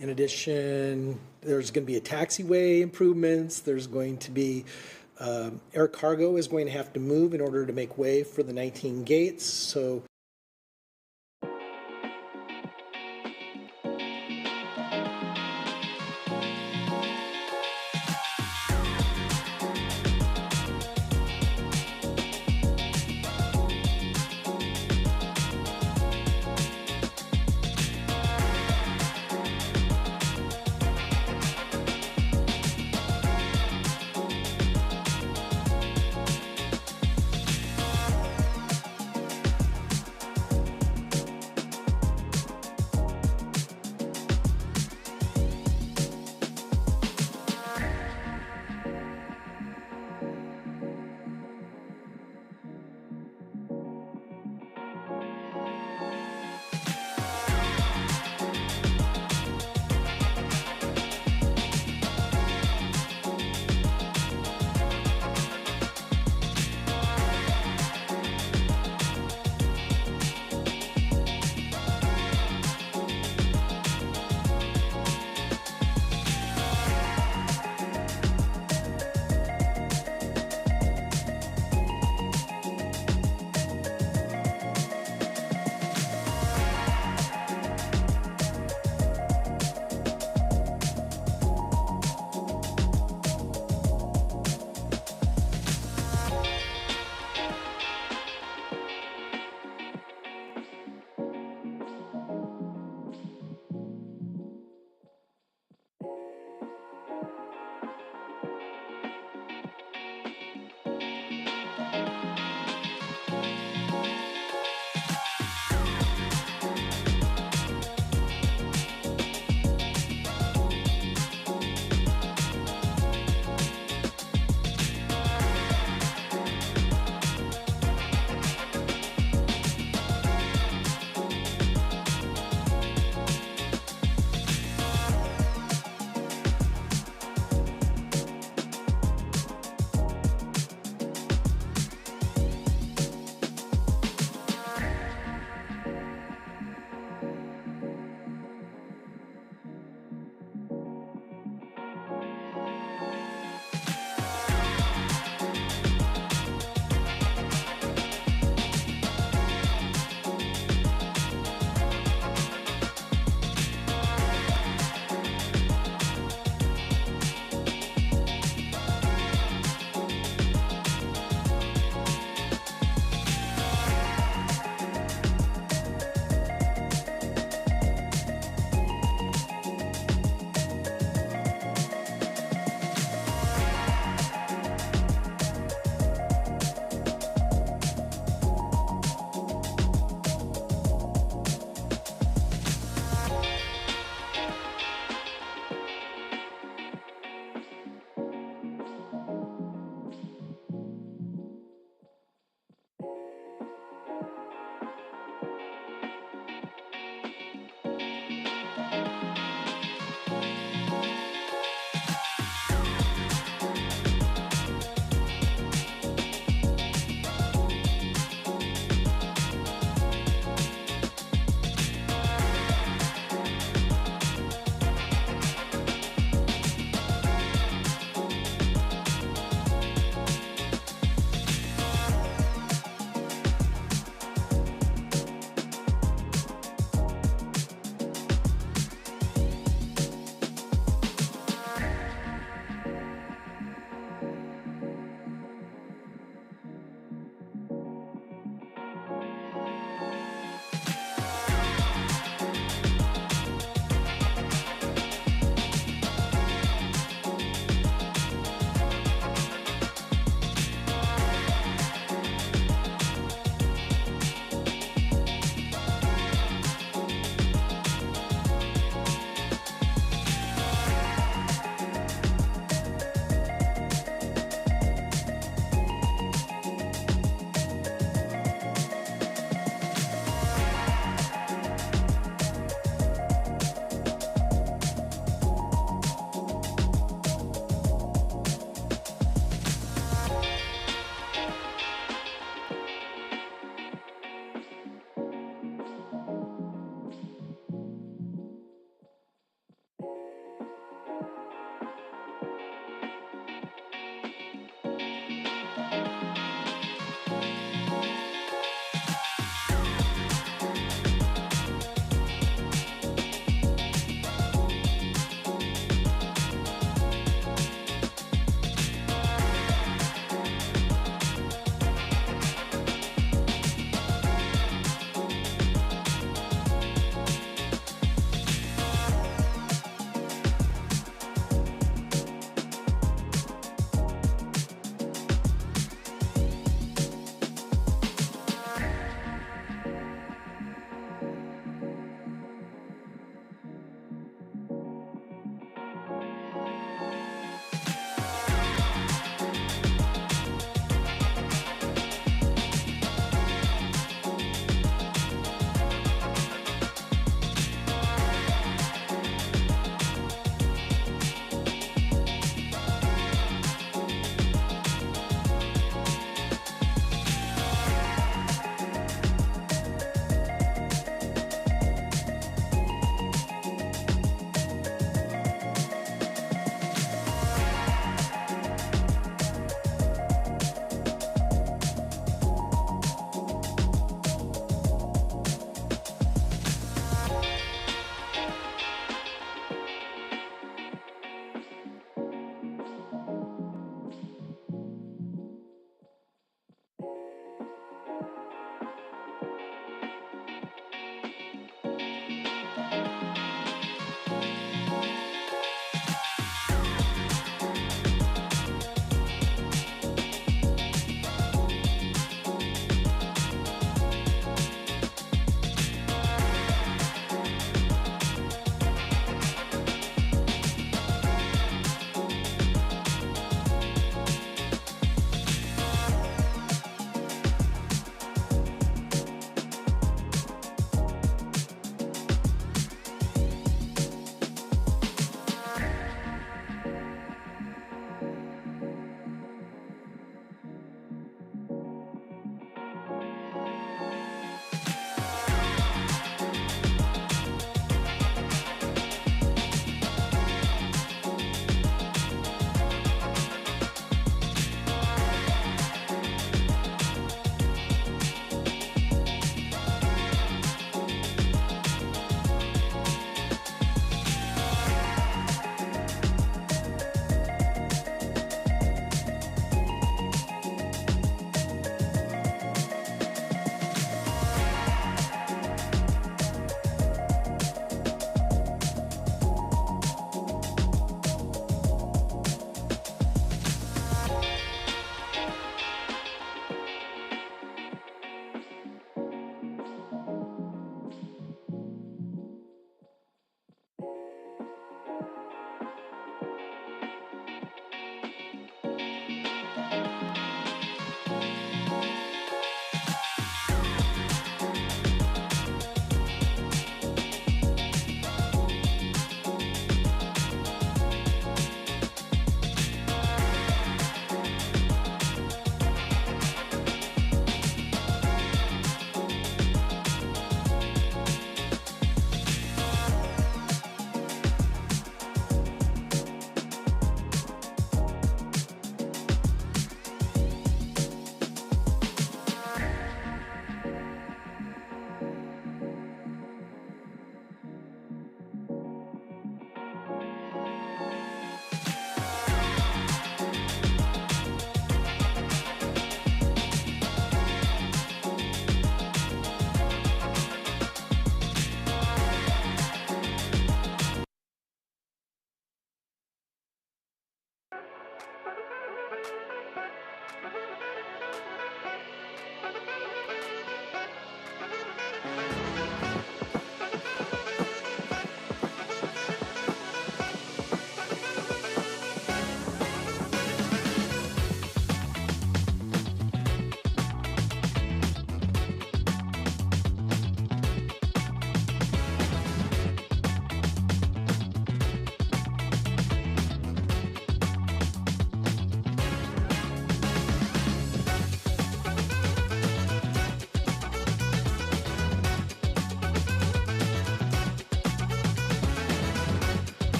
In addition, there's going to be a taxiway improvements. There's going to be air cargo is going to have to move in order to make way for the 19 gates. So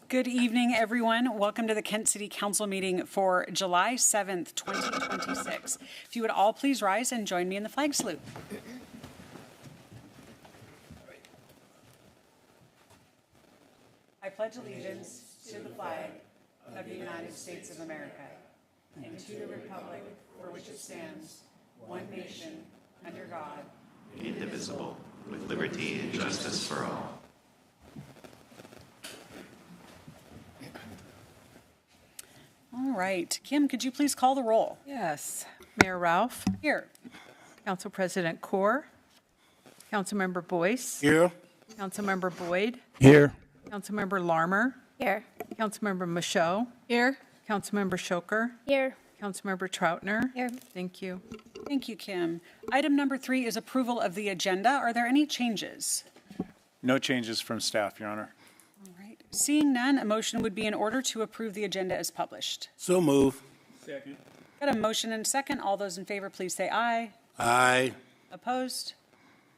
Good evening, everyone. Welcome to the Kent City Council meeting for July 7th, 2026. If you would all please rise and join me in the flag salute. I pledge allegiance to the flag of the United States of America and to the republic for which it stands, one nation, under God, indivisible, with liberty and justice for all. All right. Kim, could you please call the roll? Yes. Mayor Ralph, Here. Council President Kaur, Councilmember Boyce, Here. Councilmember Boyd, Here. Councilmember Larmer, Here. Councilmember Michaud, Here. Councilmember Shoker, Here. Councilmember Troutner. Here. Thank you. Thank you, Kim. Item number 3 is approval of the agenda. Are there any changes? No changes from staff, Your Honor. All right. Seeing none, a motion would be in order to approve the agenda as published. So move. Second. Got a motion and a second. All those in favor, please say aye. Aye. Opposed?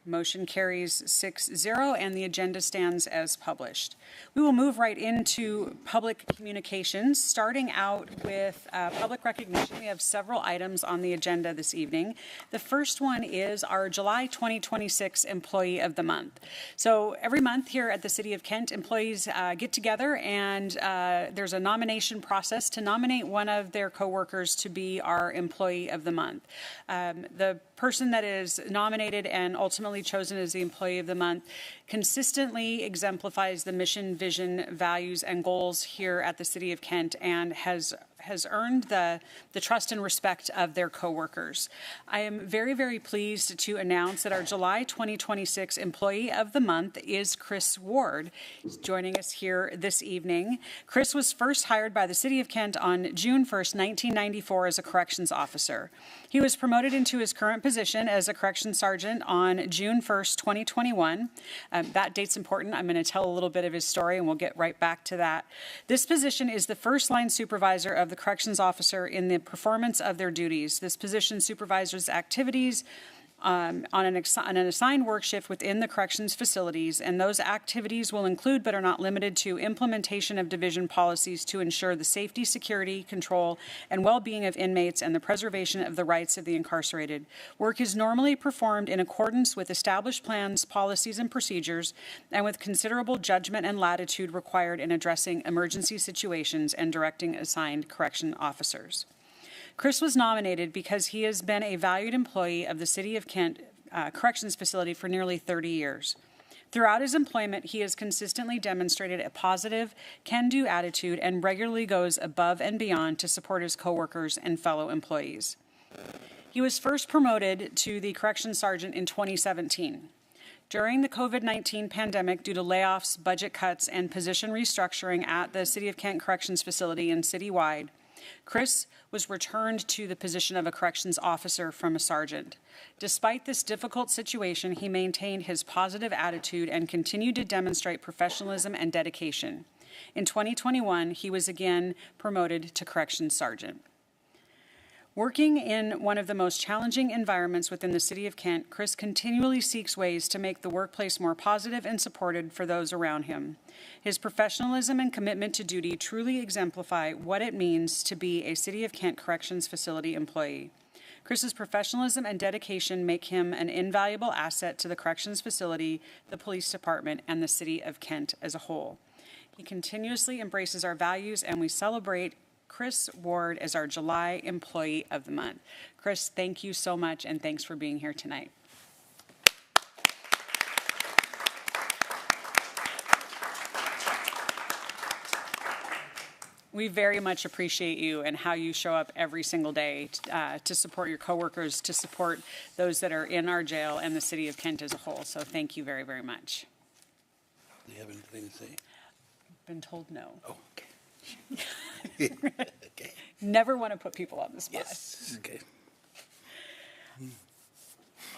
Motion carries 6-0, and the agenda stands as published. We will move right into public communications, starting out with public recognition. We have several items on the agenda this evening. The first one is our July 2026 Employee of the Month. So every month here at the City of Kent, employees get together, and there's a nomination process to nominate one of their coworkers to be our Employee of the Month. The person that is nominated and ultimately chosen as the Employee of the Month consistently exemplifies the mission, vision, values, and goals here at the City of Kent and has earned the trust and respect of their coworkers. I am very, very pleased to announce that our July 2026 Employee of the Month is Chris Ward. He's joining us here this evening. Chris was first hired by the City of Kent on June 1st, 1994 as a corrections officer. He was promoted into his current position as a corrections sergeant on June 1st, 2021. That date's important. I'm going to tell a little bit of his story and we'll get right back to that. This position is the first line supervisor of the corrections officer in the performance of their duties. This position supervises activities on an assigned work shift within the corrections facilities, and those activities will include but are not limited to implementation of division policies to ensure the safety, security, control, and well-being of inmates and the preservation of the rights of the incarcerated. Work is normally performed in accordance with established plans, policies, and procedures, and with considerable judgment and latitude required in addressing emergency situations and directing assigned correction officers. Chris was nominated because he has been a valued employee of the City of Kent Corrections Facility for nearly 30 years. Throughout his employment, he has consistently demonstrated a positive, can-do attitude and regularly goes above and beyond to support his coworkers and fellow employees. He was first promoted to the Corrections Sergeant in 2017. During the COVID-19 pandemic, due to layoffs, budget cuts, and position restructuring at the City of Kent Corrections Facility and citywide, Chris was returned to the position of a corrections officer from a sergeant. Despite this difficult situation, he maintained his positive attitude and continued to demonstrate professionalism and dedication. In 2021, he was again promoted to corrections sergeant. Working in one of the most challenging environments within the City of Kent, Chris continually seeks ways to make the workplace more positive and supported for those around him. His professionalism and commitment to duty truly exemplify what it means to be a City of Kent Corrections Facility employee. Chris's professionalism and dedication make him an invaluable asset to the corrections facility, the police department, and the City of Kent as a whole. He continuously embraces our values, and we celebrate Chris Ward as our July Employee of the Month. Chris, thank you so much, and thanks for being here tonight. We very much appreciate you and how you show up every single day to support your coworkers, to support those that are in our jail and the City of Kent as a whole. So thank you very, very much. Do you have anything to say? Been told no. Oh, okay. Okay. Never want to put people on the spot. Yes. Okay.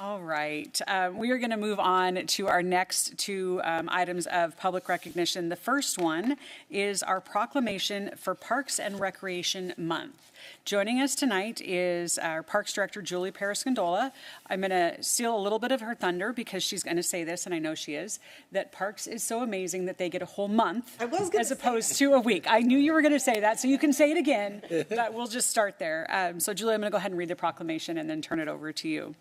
All right. We are going to move on to our next two items of public recognition. The first one is our proclamation for Parks and Recreation Month. Joining us tonight is our Parks Director, Julie Periscindola. I'm going to steal a little bit of her thunder because she's going to say this, and I know she is, that Parks is so amazing that they get a whole month as opposed to a week. I knew you were going to say that, so you can say it again, but we'll just start there. So Julie, I'm going to go ahead and read the proclamation and then turn it over to you.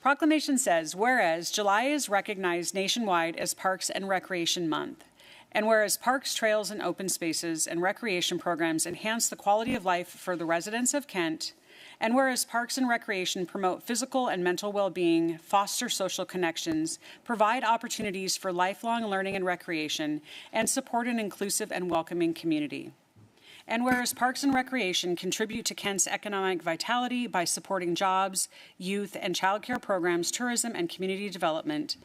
Proclamation says, whereas July is recognized nationwide as Parks and Recreation Month, and whereas parks, trails, and open spaces and recreation programs enhance the quality of life for the residents of Kent, and whereas parks and recreation promote physical and mental well-being, foster social connections, provide opportunities for lifelong learning and recreation, and support an inclusive and welcoming community. And whereas Parks and Recreation contribute to Kent's economic vitality by supporting jobs, youth and childcare programs, tourism, and community development.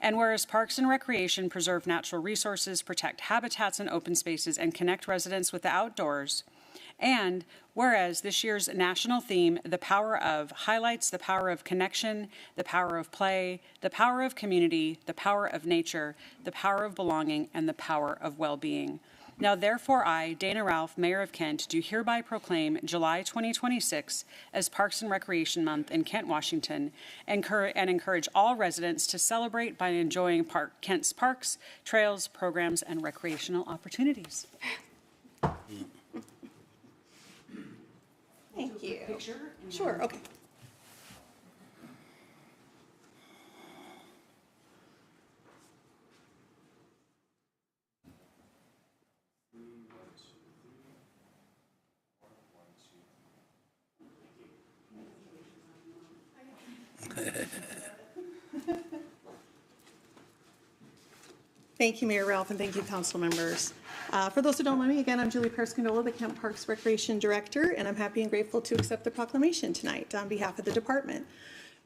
And whereas Parks and Recreation preserve natural resources, protect habitats and open spaces, and connect residents with the outdoors. And whereas this year's national theme, The Power Of, highlights the power of connection, the power of play, the power of community, the power of nature, the power of belonging, and the power of well-being. Now, therefore, I, Dana Ralph, Mayor of Kent, do hereby proclaim July 2026 as Parks and Recreation Month in Kent, Washington, and encourage all residents to celebrate by enjoying Kent's parks, trails, programs, and recreational opportunities. Thank you. Sure, okay. Thank you, Mayor Ralph, and thank you, council members. For those who don't know me, again, I'm Julie Periscindola, the Kent Parks Recreation Director, and I'm happy and grateful to accept the proclamation tonight on behalf of the department.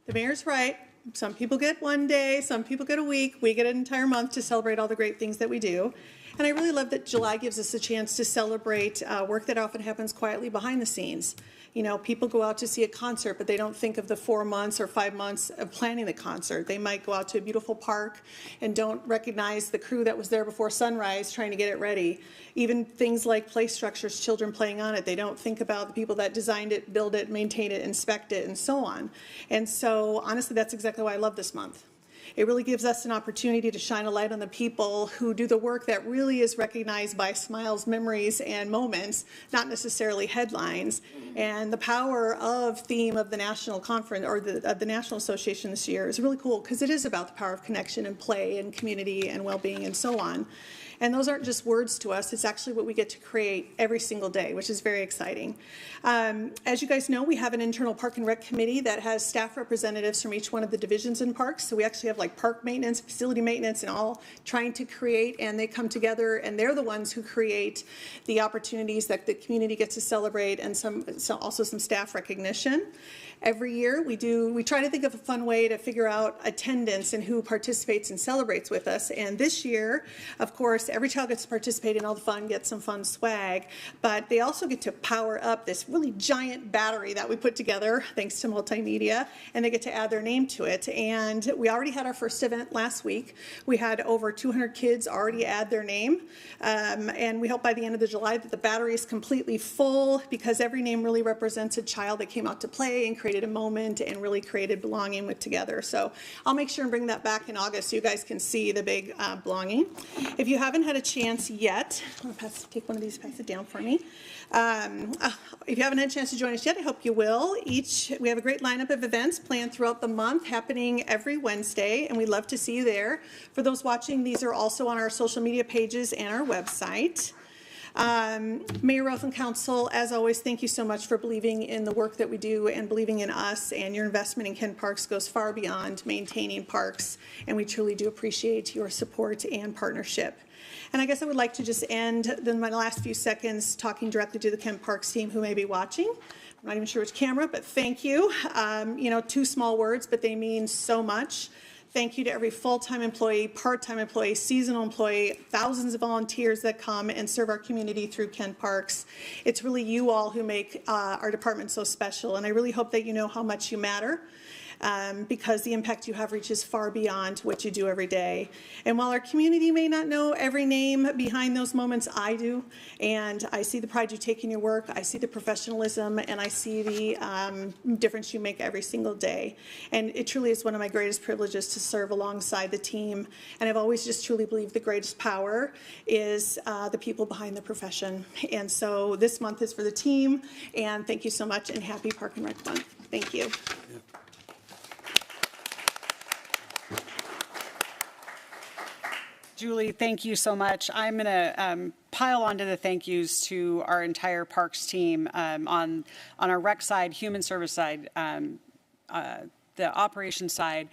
The mayor's right. Some people get one day, some people get a week. We get an entire month to celebrate all the great things that we do. And I really love that July gives us a chance to celebrate work that often happens quietly behind the scenes. You know, people go out to see a concert, but they don't think of the 4 months or 5 months of planning the concert. They might go out to a beautiful park and don't recognize the crew that was there before sunrise trying to get it ready. Even things like play structures, children playing on it, they don't think about the people that designed it, build it, maintain it, inspect it, and so on. And so, honestly, that's exactly why I love this month. It really gives us an opportunity to shine a light on the people who do the work that really is recognized by smiles, memories, and moments, not necessarily headlines. And the power of theme of the national conference, or the National Association this year, is really cool because it is about the power of connection and play and community and well-being and so on. And those aren't just words to us, it's actually what we get to create every single day, which is very exciting. As you guys know, we have an internal Park and Rec committee that has staff representatives from each one of the divisions in parks. So we actually have like park maintenance, facility maintenance, and all trying to create, and they come together and they're the ones who create the opportunities that the community gets to celebrate, and also some staff recognition. Every year we try to think of a fun way to figure out attendance and who participates and celebrates with us. And this year, of course, every child gets to participate in all the fun, get some fun swag, but they also get to power up this really giant battery that we put together thanks to multimedia, and they get to add their name to it. And we already had our first event last week. We had over 200 kids already add their name, and we hope by the end of the July that the battery is completely full, because every name really represents a child that came out to play and created a moment and really created belonging with together. So I'll make sure and bring that back in August so you guys can see the big belonging. If you haven't had a chance yet, I'm going to take one of these, pass it down for me. If you haven't had a chance to join us yet, I hope you will. We have a great lineup of events planned throughout the month, happening every Wednesday, and we'd love to see you there. For those watching, these are also on our social media pages and our website. Mayor Ralph and Council, as always, thank you so much for believing in the work that we do and believing in us, and your investment in Kent Parks goes far beyond maintaining parks, and we truly do appreciate your support and partnership. And I guess I would like to just end my last few seconds talking directly to the Kent Parks team who may be watching. I'm not even sure which camera, but thank you. You know, 2 small words, but they mean so much. Thank you to every full-time employee, part-time employee, seasonal employee, thousands of volunteers that come and serve our community through Kent Parks. It's really you all who make our department so special, and I really hope that you know how much you matter. because the impact you have reaches far beyond what you do every day. And while our community may not know every name behind those moments, I do. And I see the pride you take in your work, I see the professionalism, and I see the difference you make every single day. And it truly is one of my greatest privileges to serve alongside the team. And I've always just truly believed the greatest power is the people behind the profession. And so this month is for the team, and thank you so much, and happy Park and Rec Month. Thank you. Julie, thank you so much. I'm going to pile onto the thank yous to our entire Parks team on our rec side, human service side, the operations side.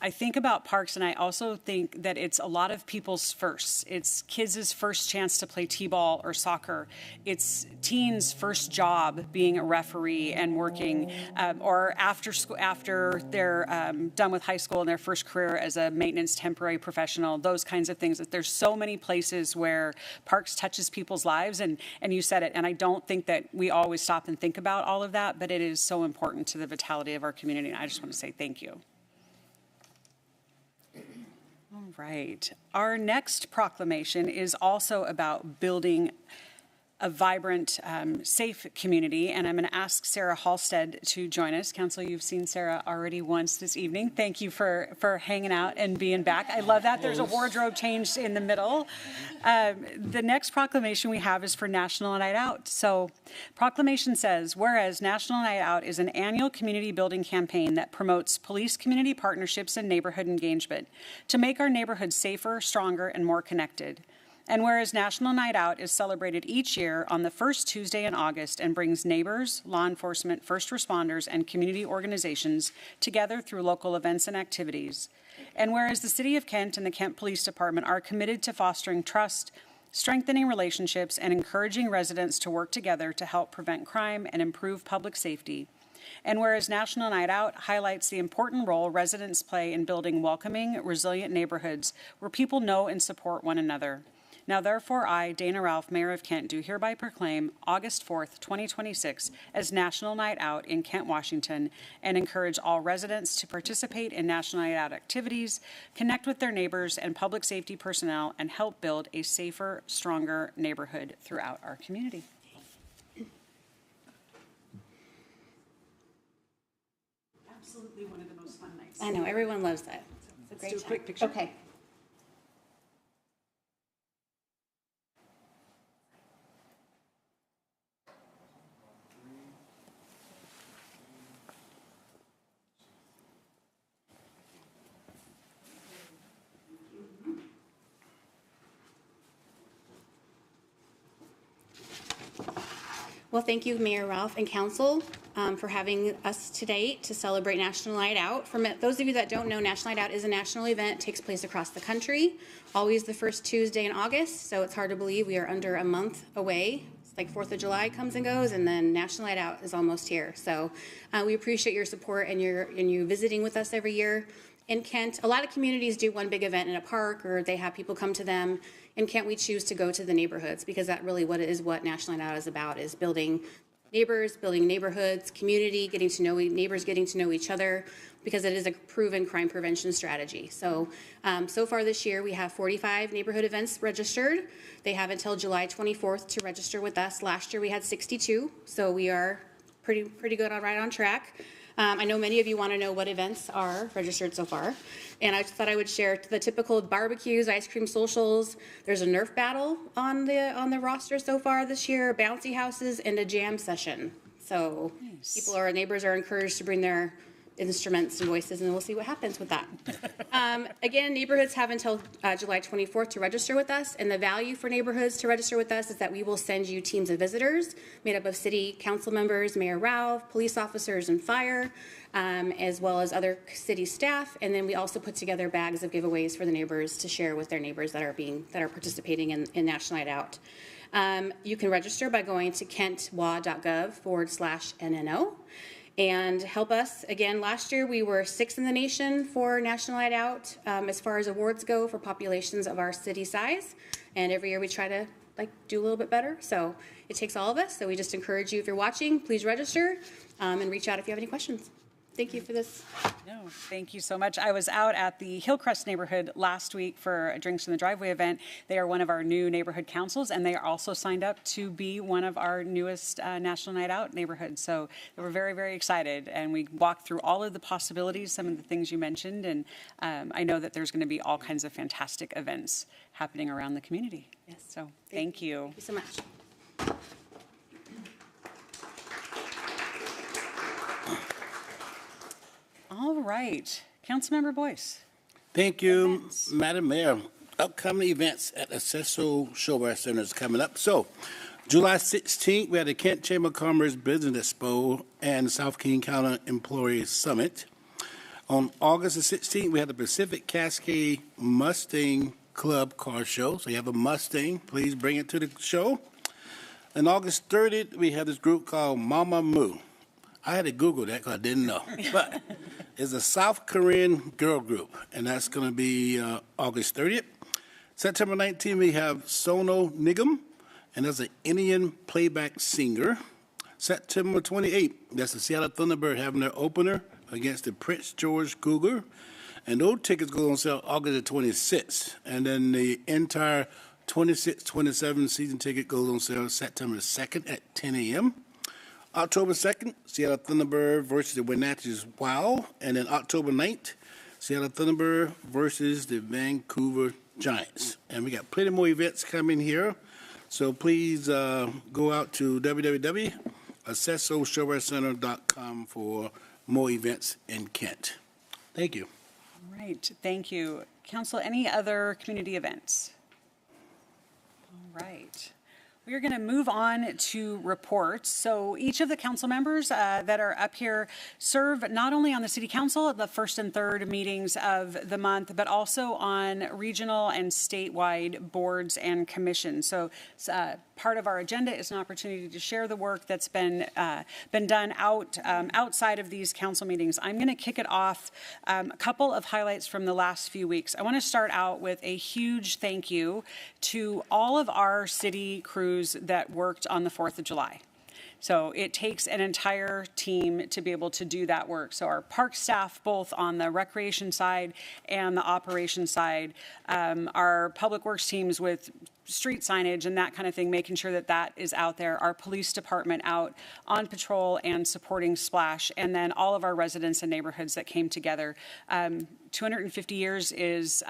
I think about Parks, and I also think that it's a lot of people's firsts. It's kids' first chance to play t-ball or soccer. It's teens' first job being a referee and working, or after school, after they're done with high school and their first career as a maintenance temporary professional. Those kinds of things. That there's so many places where Parks touches people's lives, and you said it. And I don't think that we always stop and think about all of that, but it is so important to the vitality of our community. And I just want to say thank you. All right. Our next proclamation is also about building a vibrant, safe community, and I'm going to ask Sarah Halstead to join us. Council, you've seen Sarah already once this evening. Thank you for hanging out and being back. I love that. There's a wardrobe change in the middle. The next proclamation we have is for National Night Out. So proclamation says, whereas National Night Out is an annual community building campaign that promotes police community partnerships and neighborhood engagement to make our neighborhoods safer, stronger, and more connected. And whereas National Night Out is celebrated each year on the first Tuesday in August and brings neighbors, law enforcement, first responders, and community organizations together through local events and activities. And whereas the City of Kent and the Kent Police Department are committed to fostering trust, strengthening relationships, and encouraging residents to work together to help prevent crime and improve public safety. And whereas National Night Out highlights the important role residents play in building welcoming, resilient neighborhoods where people know and support one another. Now, therefore, I, Dana Ralph, Mayor of Kent, do hereby proclaim August 4th, 2026 as National Night Out in Kent, Washington, and encourage all residents to participate in National Night Out activities, connect with their neighbors and public safety personnel, and help build a safer, stronger neighborhood throughout our community. Absolutely one of the most fun nights. I know, everyone loves that. It's a great do a quick time. picture. Okay. Well, thank you, Mayor Ralph and Council, for having us today to celebrate National Night Out. For those of you that don't know, National Night Out is a national event. It takes place across the country, always the first Tuesday in August, so it's hard to believe we are under a month away. It's like 4th of July comes and goes, and then National Night Out is almost here. So we appreciate your support and you visiting with us every year. In Kent, a lot of communities do one big event in a park, or they have people come to them. In Kent, we choose to go to the neighborhoods, because that really what National Night Out is about, is building neighbors, building neighborhoods, community, getting to know neighbors, getting to know each other, because it is a proven crime prevention strategy. So, so far this year, we have 45 neighborhood events registered. They have until July 24th to register with us. Last year, we had 62, so we are pretty good right on track. I know many of you want to know what events are registered so far, and I just thought I would share the typical barbecues, ice cream socials. There's a Nerf battle on the roster so far this year, bouncy houses, and a jam session. So nice. Neighbors are encouraged to bring their instruments and voices, and we'll see what happens with that. Again, neighborhoods have until July 24th to register with us, and the value for neighborhoods to register with us is that we will send you teams of visitors made up of city council members, Mayor Ralph, police officers, and fire, as well as other city staff, and then we also put together bags of giveaways for the neighbors to share with their neighbors that are participating in National Night Out. You can register by going to kentwa.gov/NNO. And help us. Again, last year we were 6th in the nation for National Night Out as far as awards go for populations of our city size. And every year we try to do a little bit better. So it takes all of us. So we just encourage you, if you're watching, please register and reach out if you have any questions. Thank you for this. No, thank you so much. I was out at the Hillcrest neighborhood last week for a Drinks in the Driveway event. They are one of our new neighborhood councils, and they are also signed up to be one of our newest National Night Out neighborhoods. So they were very, very excited, and we walked through all of the possibilities, some of the things you mentioned, and I know that there's going to be all kinds of fantastic events happening around the community. Yes. So thank you. Thank you so much. All right, Councilmember Boyce. Thank you, Events. Madam Mayor. Upcoming events at Acesso Showwear Center is coming up. So, July 16th, we had the Kent Chamber of Commerce Business Expo and South King County Employee Summit. On August the 16th, we had the Pacific Cascade Mustang Club Car Show. So you have a Mustang, please bring it to the show. And August 30th, we have this group called Mama Moo. I had to Google that because I didn't know. But it's a South Korean girl group, and that's going to be August 30th. September 19th, we have Sono Nigam, and that's an Indian playback singer. September 28th, that's the Seattle Thunderbird having their opener against the Prince George Cougar. And those tickets go on sale August the 26th. And then the entire 26-27 season ticket goes on sale September 2nd at 10 a.m. October 2nd, Seattle Thunderbird versus the Wenatchee Wild. And then October 9th, Seattle Thunderbird versus the Vancouver Giants. And we got plenty more events coming here. So please go out to www.accessoshowwearcenter.com for more events in Kent. Thank you. All right, thank you. Council, any other community events? All right. We are going to move on to reports. So each of the council members that are up here serve not only on the city council at the first and third meetings of the month, but also on regional and statewide boards and commissions. So part of our agenda is an opportunity to share the work that's been done outside of these council meetings. I'm going to kick it off. A couple of highlights from the last few weeks. I want to start out with a huge thank you to all of our city crews that worked on the 4th of July. So it takes an entire team to be able to do that work. So our park staff, both on the recreation side and the operation side, our public works teams with street signage and that kind of thing, making sure that that is out there, our police department out on patrol and supporting Splash, and then all of our residents and neighborhoods that came together. 250 years is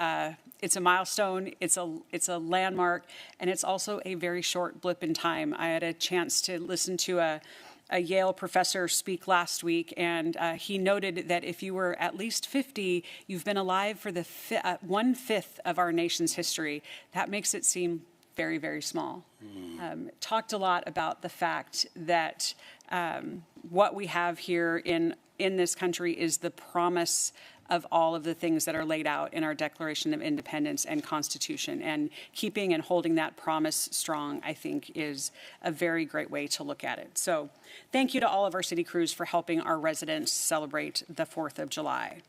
it's a milestone, it's a landmark, and it's also a very short blip in time. I had a chance to listen to a Yale professor speak last week, and he noted that if you were at least 50, you've been alive for the 1/5 of our nation's history. That makes it seem very, very small. Talked a lot about the fact that what we have here in this country is the promise of all of the things that are laid out in our Declaration of Independence and Constitution. And keeping and holding that promise strong, I think, is a very great way to look at it. So thank you to all of our city crews for helping our residents celebrate the 4th of July.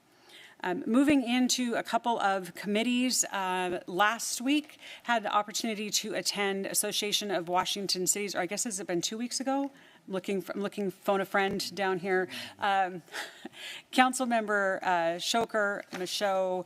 Moving into a couple of committees, last week had the opportunity to attend Association of Washington Cities, or I guess has it been 2 weeks ago? I'm looking phone a friend down here. Councilmember Shoker, Michaud,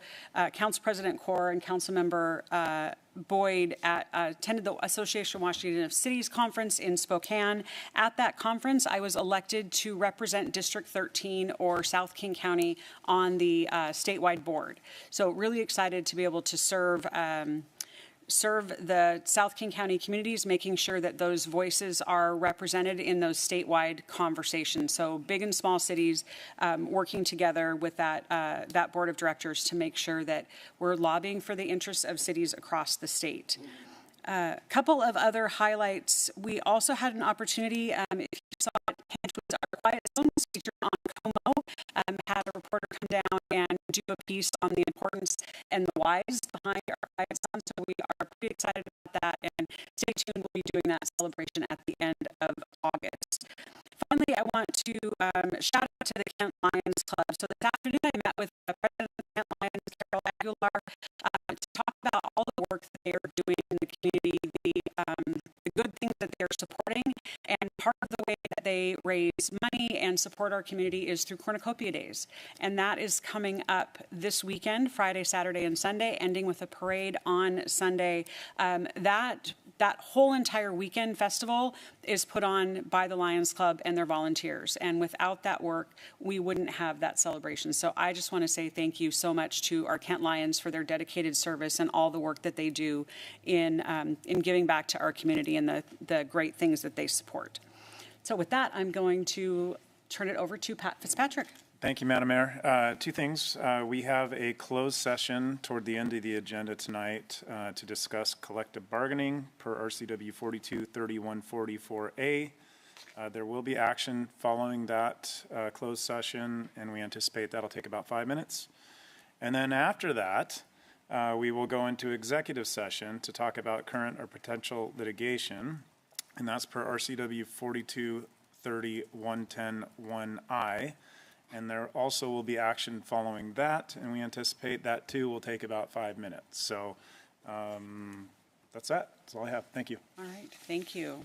Council President Corr, and Councilmember Boyd attended the Association of Washington Cities Conference in Spokane. At that conference, I was elected to represent District 13 or South King County on the statewide board. So really excited to be able to serve the South King County communities, making sure that those voices are represented in those statewide conversations. So big and small cities working together with that board of directors to make sure that we're lobbying for the interests of cities across the state. A couple of other highlights. We also had an opportunity, if you saw it, our Quiet Zones feature on Como, had a reporter come down and do a piece on the importance and the whys behind our Quiet Zones. So we are pretty excited about that, and stay tuned. We'll be doing that celebration at the end of August. Finally, I want to shout out to the Kent Lions Club. So this afternoon, I met with the president of the Kent Lions, Carol Aguilar, to talk about all the work that they are doing in the community, the good things that they're supporting, and part of the way that they raise money and support our community is through Cornucopia Days. And that is coming up this weekend, Friday, Saturday, and Sunday, ending with a parade on Sunday. That whole entire weekend festival is put on by the Lions Club and their volunteers. And without that work, we wouldn't have that celebration. So I just want to say thank you so much to our Kent Lions for their dedicated service and all the work that they do in giving back to our community and the great things that they support. So with that, I'm going to turn it over to Pat Fitzpatrick. Thank you, Madam Mayor. Two things. We have a closed session toward the end of the agenda tonight to discuss collective bargaining per RCW 423144A. There will be action following that closed session, and we anticipate that'll take about 5 minutes. And then after that, we will go into executive session to talk about current or potential litigation, and that's per RCW 42301101I. And there also will be action following that, and we anticipate that too will take about 5 minutes. So that's that. That's all I have. Thank you. All right, thank you.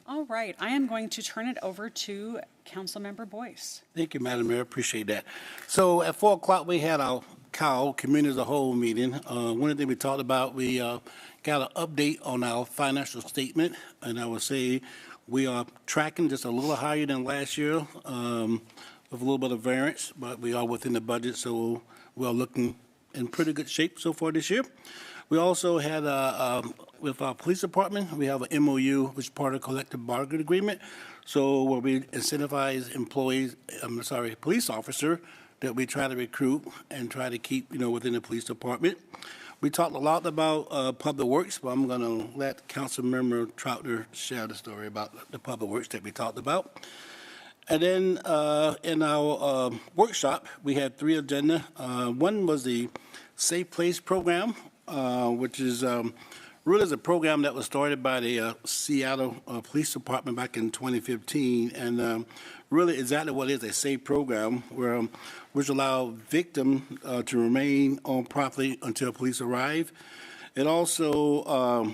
All right, I am going to turn it over to Councilmember Boyce. Thank you, Madam Mayor. Appreciate that. So at 4 o'clock, we had our COW, Community as a Whole meeting. One of the things we talked about, we got an update on our financial statement, and I would say we are tracking just a little higher than last year. With a little bit of variance, but we are within the budget, so we are looking in pretty good shape so far this year. We also had, with our police department, we have an MOU, which is part of the collective bargaining agreement. So where we incentivize police officer that we try to recruit and try to keep, within the police department. We talked a lot about public works, but I'm going to let Councilmember Troutner share the story about the public works that we talked about. And then in our workshop, we had 3 agenda. One was the Safe Place program, which is really is a program that was started by the Seattle Police Department back in 2015. And really exactly what it is, a safe program which allow victims to remain on property until police arrive. It also,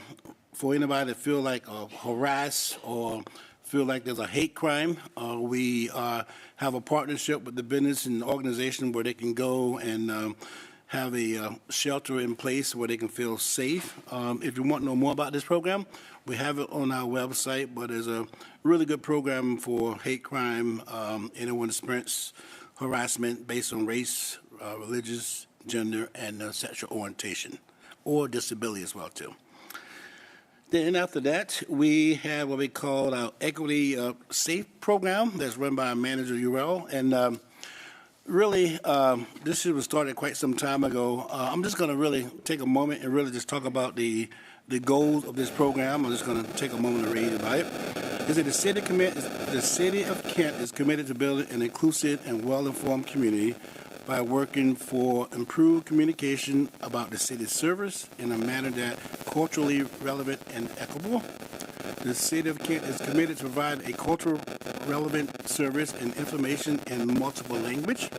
for anybody that feel like harassed or feel like there's a hate crime, we have a partnership with the business and organization where they can go and have a shelter in place where they can feel safe. If you want to know more about this program, we have it on our website, but it's a really good program for hate crime, anyone experience harassment based on race, religious, gender, and sexual orientation, or disability as well, too. Then after that, we have what we call our Equity Safe program that's run by our manager, Urel. And really, this was started quite some time ago. I'm just going to really take a moment and really just talk about the goals of this program. I'm just going to take a moment to read about it. It said the city of Kent is committed to building an inclusive and well-informed community by working for improved communication about the city's service in a manner that culturally relevant and equitable. The city of Kent is committed to provide a culturally relevant service and information in multiple language.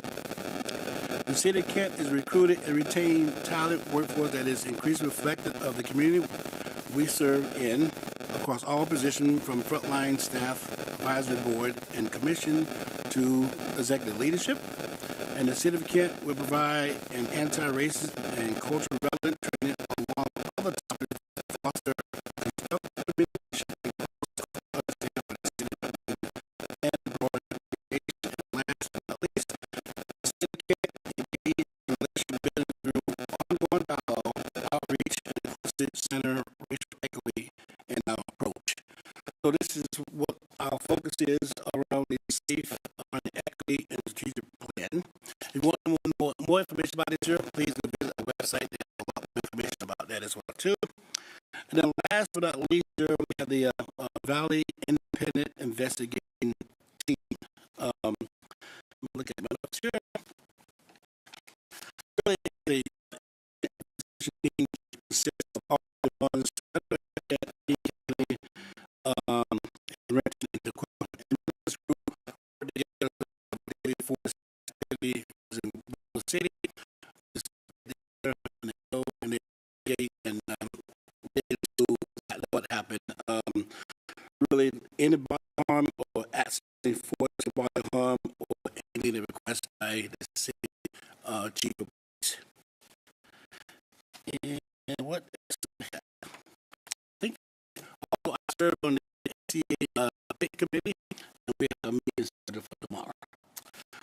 The city of Kent is recruited and retained talented workforce that is increasingly reflective of the community we serve in across all positions from frontline staff, advisory board, and commission to executive leadership. And the city of Kent will provide an anti-racist and culturally relevant training along with other topics to foster constructive communication and broader engagement. And last but not least, the city of Kent engages in relationship building through ongoing dialogue, outreach, and inclusive center racial equity in our approach. So this is what our focus is around the safe, equity, and strategic plan. If you want more information about this here, please visit our website. There's a lot of information about that as well, too. And then last but not least, we have the Valley Independent Investigating Team. Look at my notes here. Really, the team consists of all the ones that rented into this group together for the city, and they go and they engage and get into what happened. Really, any harm or acts serve on the SCA Pay Committee, and we have a meeting scheduled for tomorrow.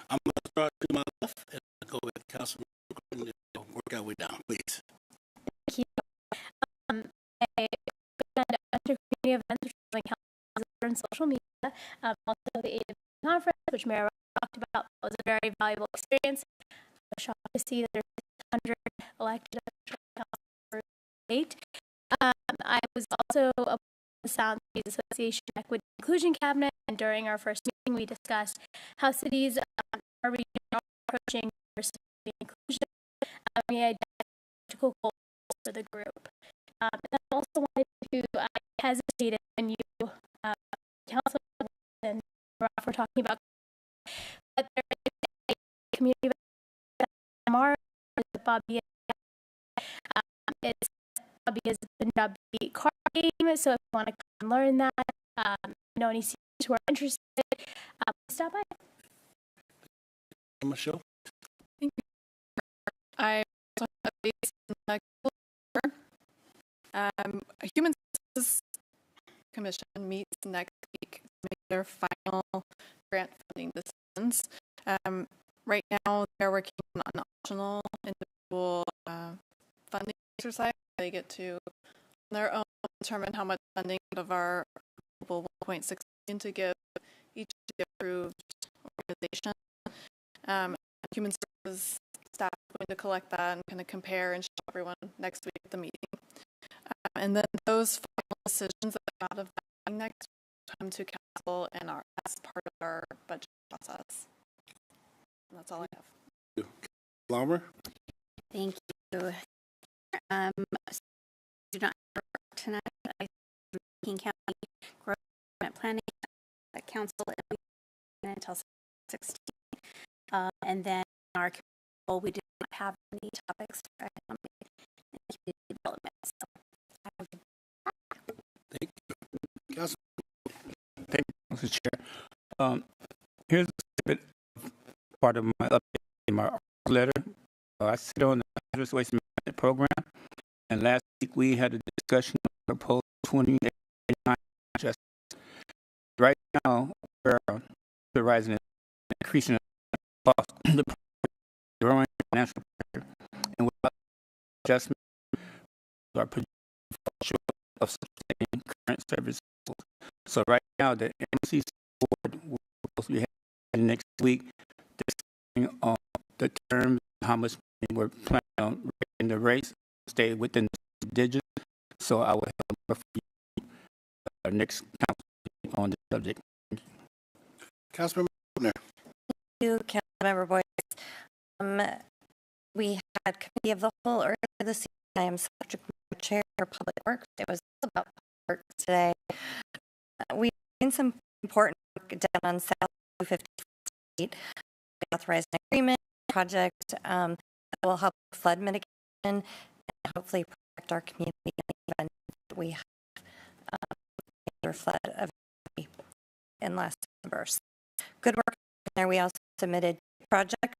I'm going to start to my left and go with Councilman and work our way down, please. Thank you. I under community events, which is like on social media, also the AWS conference, which Mayor talked about. That was a very valuable experience. I was shocked to see that there's 600 elected officials. 8. I was also a part of the Southeast Association Equity Inclusion Cabinet, and during our first meeting, we discussed how cities are approaching diversity and inclusion. We identified practical goals for the group. And I also wanted to, I hesitated when you, Council and Ralph were talking about, but there is a community event tomorrow with Bobby. It's Bobby is a Punjabi card game, so if you want to come and learn that, know any seniors who are interested, stop by. Michelle? Thank you. I also have a base in a Human Services Commission meets next week to make their final grant funding decisions. Right now, they're working on an optional individual funding exercise. They get to, on their own, determine how much funding out of our 1.6 million to give each of the approved organization. Human Services staff is going to collect that and kind of compare and show everyone next week at the meeting. And then those final decisions that come out of that next week come to council and are as part of our budget process. And that's all I have. Larmer? Thank you. Do not have tonight. I King County Growth Planning Council until 16. And then our committee, we do not have any topics for economic and community development. So I will give back. Thank you. Council. Thank you, Mr. Chair. Here's a bit of part of my update in my letter. I sit on the hazardous waste management program, and last week we had a discussion on proposal 2889 justice. Right now, we're rising and increasing the cost, the growing financial pressure, and without adjustment, our production of sustaining current services. So right now, the MCC board will supposed to be having next week discussing on the terms, how much we're planning on raising the rates, stay within the digits. So I will have our next council on the subject. Councilmember Thank you, Councilmember Boyce. We had committee of the whole earlier this evening. I am subject matter chair for public works. It was about public works today. We've seen some important work down on South 250 Street. We authorized an agreement project that will help flood mitigation and hopefully protect our community in the event that we have a flood of in last December. Good work there. We also submitted a project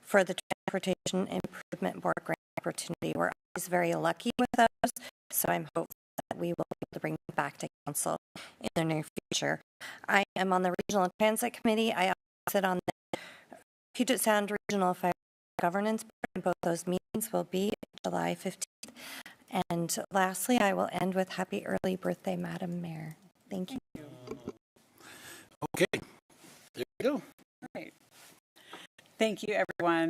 for the Transportation Improvement Board grant opportunity. We're always very lucky with those, so I'm hopeful that we will be able to bring them back to council in the near future. I am on the Regional Transit Committee. I also sit on the Puget Sound Regional Fire Governance Board, and both those meetings will be July 15th. And lastly, I will end with happy early birthday, Madam Mayor. Thank you. Okay, there you go. All right. Thank you, everyone.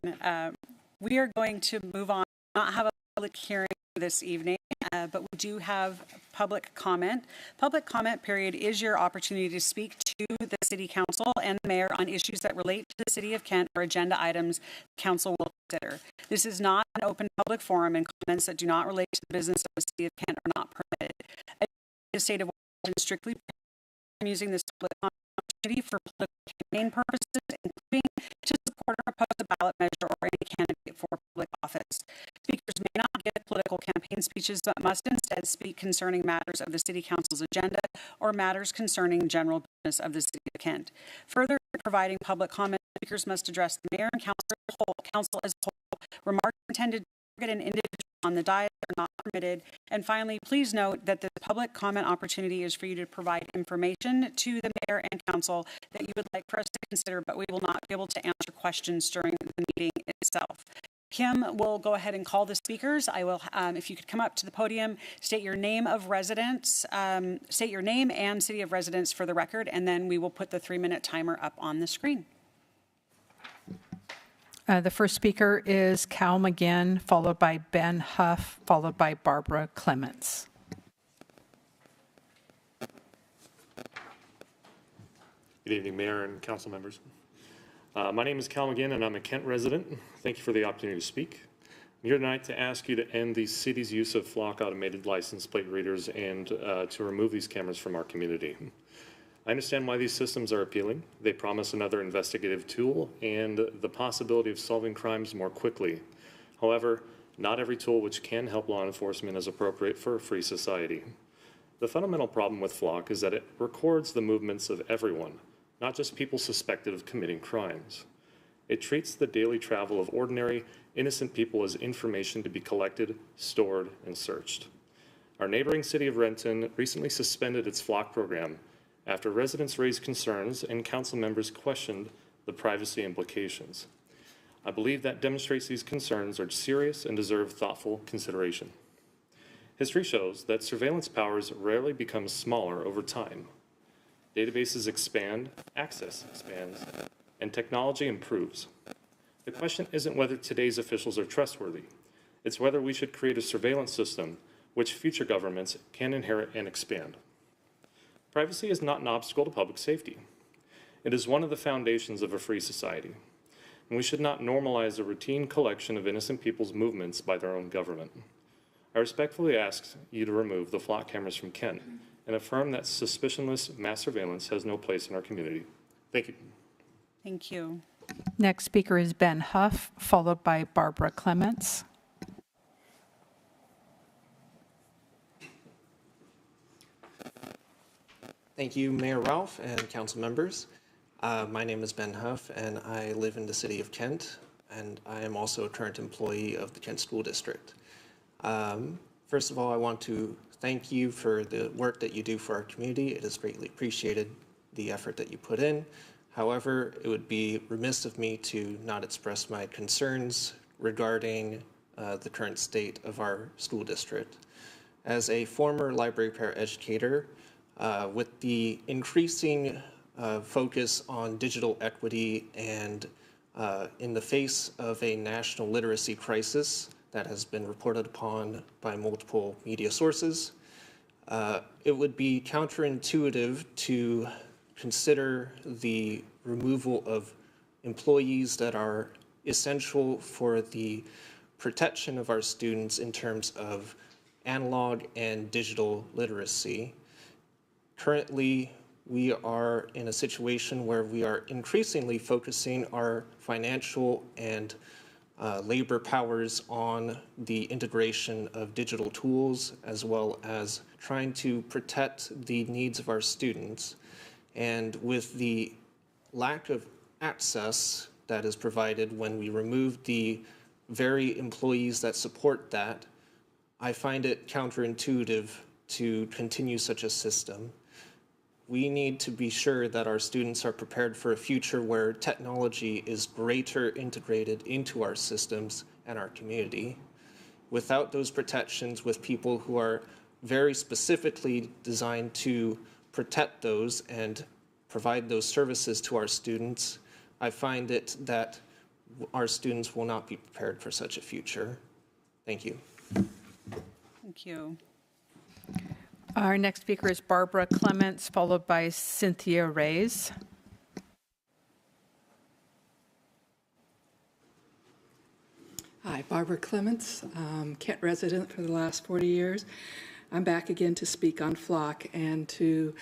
We are going to move on, not have a public hearing this evening, but we do have public comment. Public comment period is your opportunity to speak to the City Council and the Mayor on issues that relate to the City of Kent or agenda items the Council will consider. This is not an open public forum, and comments that do not relate to the business of the City of Kent are not permitted. The state of Washington strictly using this public opportunity for political campaign purposes, including to support or oppose a ballot measure or any candidate for public office. Speakers may not give political campaign speeches, but must instead speak concerning matters of the City Council's agenda or matters concerning general business of the City of Kent. Further, in providing public comment, speakers must address the Mayor and Council as a whole. Remarks intended to target an individual on the dais are not permitted. And finally, please note that the public comment opportunity is for you to provide information to the mayor and council that you would like for us to consider, but we will not be able to answer questions during the meeting itself. Kim will go ahead and call the speakers. I will, if you could come up to the podium, state your name of residence, state your name and city of residence for the record, and then we will put the 3-minute timer up on the screen. The first speaker is Cal McGinn, followed by Ben Huff, followed by Barbara Clements. Good evening, Mayor and council members. My name is Cal McGinn, and I'm a Kent resident. Thank you for the opportunity to speak. I'm here tonight to ask you to end the city's use of Flock automated license plate readers and to remove these cameras from our community. I understand why these systems are appealing. They promise another investigative tool and the possibility of solving crimes more quickly. However, not every tool which can help law enforcement is appropriate for a free society. The fundamental problem with Flock is that it records the movements of everyone, not just people suspected of committing crimes. It treats the daily travel of ordinary, innocent people as information to be collected, stored, and searched. Our neighboring city of Renton recently suspended its Flock program after residents raised concerns and council members questioned the privacy implications. I believe that demonstrates these concerns are serious and deserve thoughtful consideration. History shows that surveillance powers rarely become smaller over time. Databases expand, access expands, and technology improves. The question isn't whether today's officials are trustworthy. It's whether we should create a surveillance system which future governments can inherit and expand. Privacy is not an obstacle to public safety. It is one of the foundations of a free society, and we should not normalize the routine collection of innocent people's movements by their own government. I respectfully ask you to remove the Flock cameras from Kent and affirm that suspicionless mass surveillance has no place in our community. Thank you. Thank you. Next speaker is Ben Huff, followed by Barbara Clements. Thank you, Mayor Ralph and council members. My name is Ben Huff, and I live in the city of Kent, and I am also a current employee of the Kent School District. First of all, I want to thank you for the work that you do for our community. It is greatly appreciated, the effort that you put in. However, it would be remiss of me to not express my concerns regarding the current state of our school district. As a former library paraeducator, with the increasing focus on digital equity and in the face of a national literacy crisis that has been reported upon by multiple media sources, it would be counterintuitive to consider the removal of employees that are essential for the protection of our students in terms of analog and digital literacy. Currently, we are in a situation where we are increasingly focusing our financial and labor powers on the integration of digital tools, as well as trying to protect the needs of our students. And with the lack of access that is provided when we remove the very employees that support that, I find it counterintuitive to continue such a system. We need to be sure that our students are prepared for a future where technology is greater integrated into our systems and our community. Without those protections with people who are very specifically designed to protect those and provide those services to our students, I find it that our students will not be prepared for such a future. Thank you. Thank you. Our next speaker is Barbara Clements, followed by Cynthia Reyes. Hi, Barbara Clements, Kent resident for the last 40 years. I'm back again to speak on Flock and to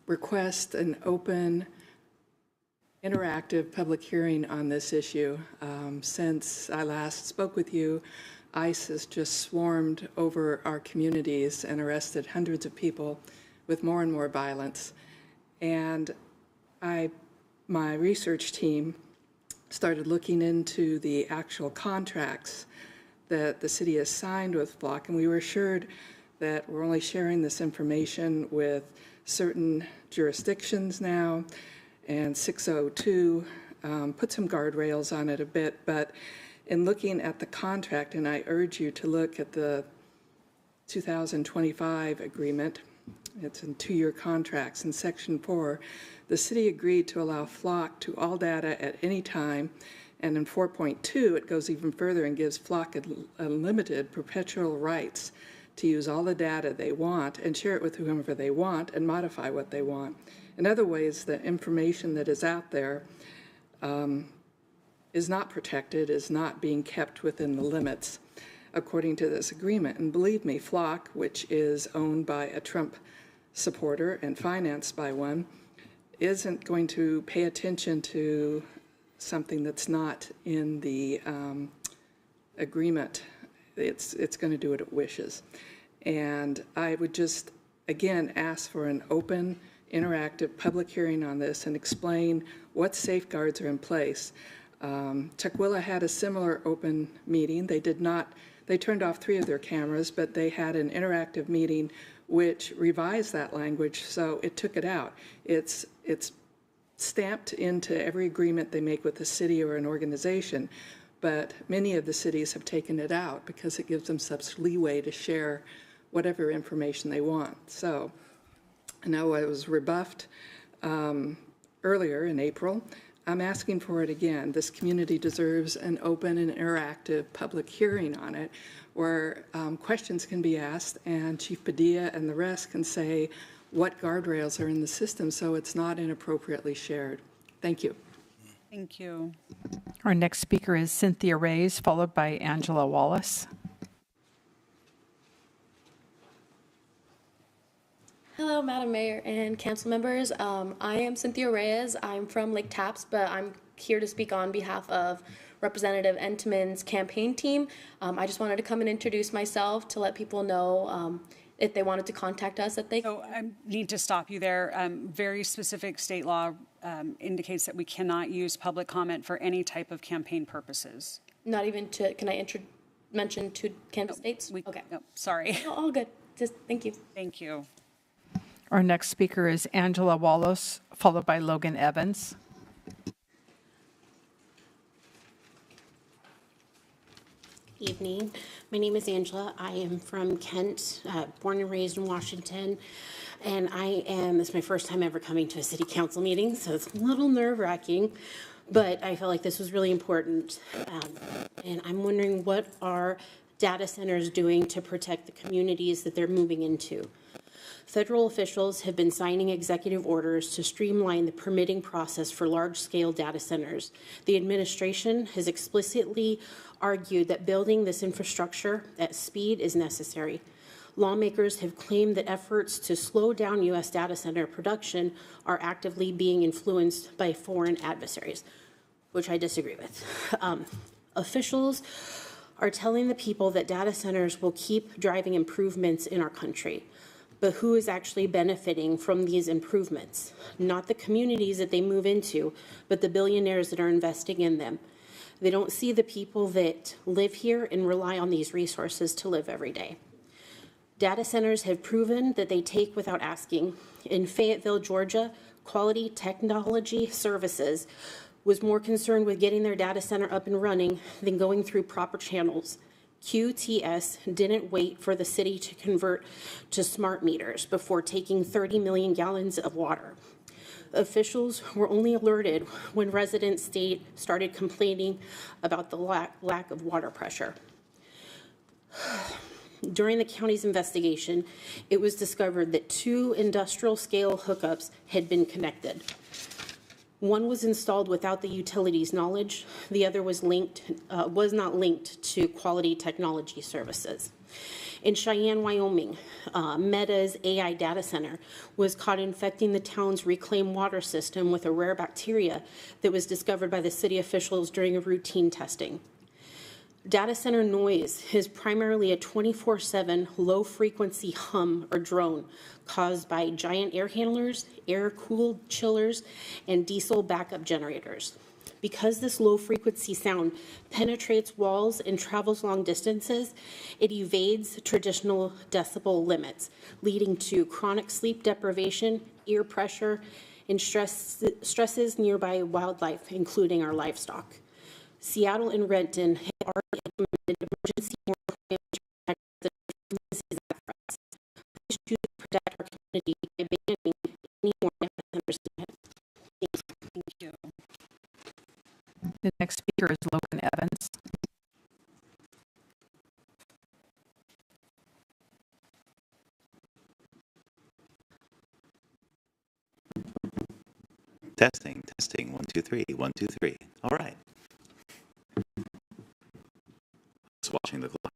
request an open, interactive public hearing on this issue. Since I last spoke with you, ICE has just swarmed over our communities and arrested hundreds of people with more and more violence. And my research team started looking into the actual contracts that the city has signed with Flock, and we were assured that we're only sharing this information with certain jurisdictions now, and 602 put some guardrails on it a bit, but in looking at the contract, and I urge you to look at the 2025 agreement, it's in 2-year contracts. In Section 4, the city agreed to allow Flock to all data at any time, and in 4.2, it goes even further and gives Flock unlimited perpetual rights to use all the data they want and share it with whomever they want and modify what they want. In other ways, the information that is out there is not protected, is not being kept within the limits according to this agreement. And believe me, Flock, which is owned by a Trump supporter and financed by one, isn't going to pay attention to something that's not in the agreement. It's going to do what it wishes. And I would just, again, ask for an open, interactive public hearing on this and explain what safeguards are in place. Tukwila had a similar open meeting. They turned off 3 of their cameras, but they had an interactive meeting which revised that language, so it took it out. It's stamped into every agreement they make with a city or an organization, but many of the cities have taken it out because it gives them such leeway to share whatever information they want. So I know I was rebuffed earlier in April. I'm asking for it again. This community deserves an open and interactive public hearing on it where questions can be asked and Chief Padilla and the rest can say what guardrails are in the system so it's not inappropriately shared. Thank you. Thank you. Our next speaker is Cynthia Reyes, followed by Angela Wallace. Hello, Madam Mayor and council members. I am Cynthia Reyes. I'm from Lake Tapps, but I'm here to speak on behalf of Representative Entman's campaign team. I just wanted to come and introduce myself to let people know if they wanted to contact us that they. So I need to stop you there. Very specific state law indicates that we cannot use public comment for any type of campaign purposes. Not even to, can I mention 2 candidates? Okay. No, sorry. No, all good. Just thank you. Thank you. Our next speaker is Angela Wallace, followed by Logan Evans. Evening. My name is Angela. I am from Kent, born and raised in Washington, and this is my first time ever coming to a city council meeting, so it's a little nerve-wracking, but I felt like this was really important. And I'm wondering, what are data centers doing to protect the communities that they're moving into? Federal officials have been signing executive orders to streamline the permitting process for large-scale data centers. The administration has explicitly argued that building this infrastructure at speed is necessary. Lawmakers have claimed that efforts to slow down U.S. data center production are actively being influenced by foreign adversaries, which I disagree with. Officials are telling the people that data centers will keep driving improvements in our country. But who is actually benefiting from these improvements? Not the communities that they move into, but the billionaires that are investing in them. They don't see the people that live here and rely on these resources to live every day. Data centers have proven that they take without asking. In Fayetteville, Georgia, Quality Technology Services was more concerned with getting their data center up and running than going through proper channels. QTS didn't wait for the city to convert to smart meters before taking 30 million gallons of water. Officials were only alerted when residents started complaining about the lack of water pressure. During the county's investigation, it was discovered that 2 industrial scale hookups had been connected. One was installed without the utility's knowledge. The other was not linked to Quality Technology Services. In Cheyenne, Wyoming, Meta's AI data center was caught infecting the town's reclaimed water system with a rare bacteria that was discovered by the city officials during a routine testing. Data center noise is primarily a 24/7 low-frequency hum or drone caused by giant air handlers, air-cooled chillers, and diesel backup generators. Because this low-frequency sound penetrates walls and travels long distances, it evades traditional decibel limits, leading to chronic sleep deprivation, ear pressure, and stresses nearby wildlife, including our livestock. Seattle and Renton have already implemented emergency moratoriums to protect the frequencies of threats. Please choose to protect our community by banning any more data centers. Thank you. The next speaker is Logan Evans. Testing, testing, 1, 2, 3, 1, 2, 3. All right. Just watching the clock.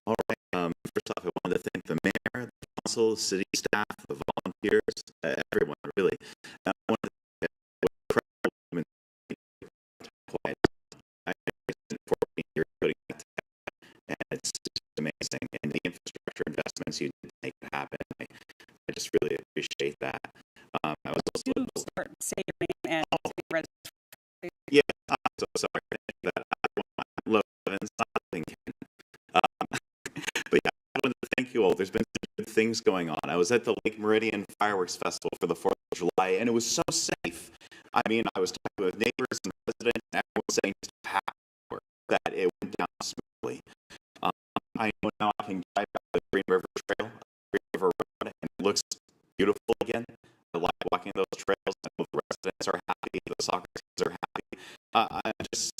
All right. First off, I wanted to thank the mayor, the council, city staff, the volunteers, everyone, really. I want to thank incredible quiet. I spent 14 years putting that together, and it's just amazing. And the infrastructure investments you did to make it happen, I just really appreciate that. I was also start say your name and residence. Yeah, I'm so sorry that I love Evans. But yeah, I wanted to thank you all. There's been some good things going on. I was at the Lake Meridian Fireworks Festival for the 4th of July, and it was so safe. I mean, I was talking with neighbors and residents, and everyone was saying that it went down smoothly. I know now I can drive out the Green River Trail, Green River Road, and it looks beautiful again. I like walking those trails. I know the residents are happy. The soccer teams are happy. I'm just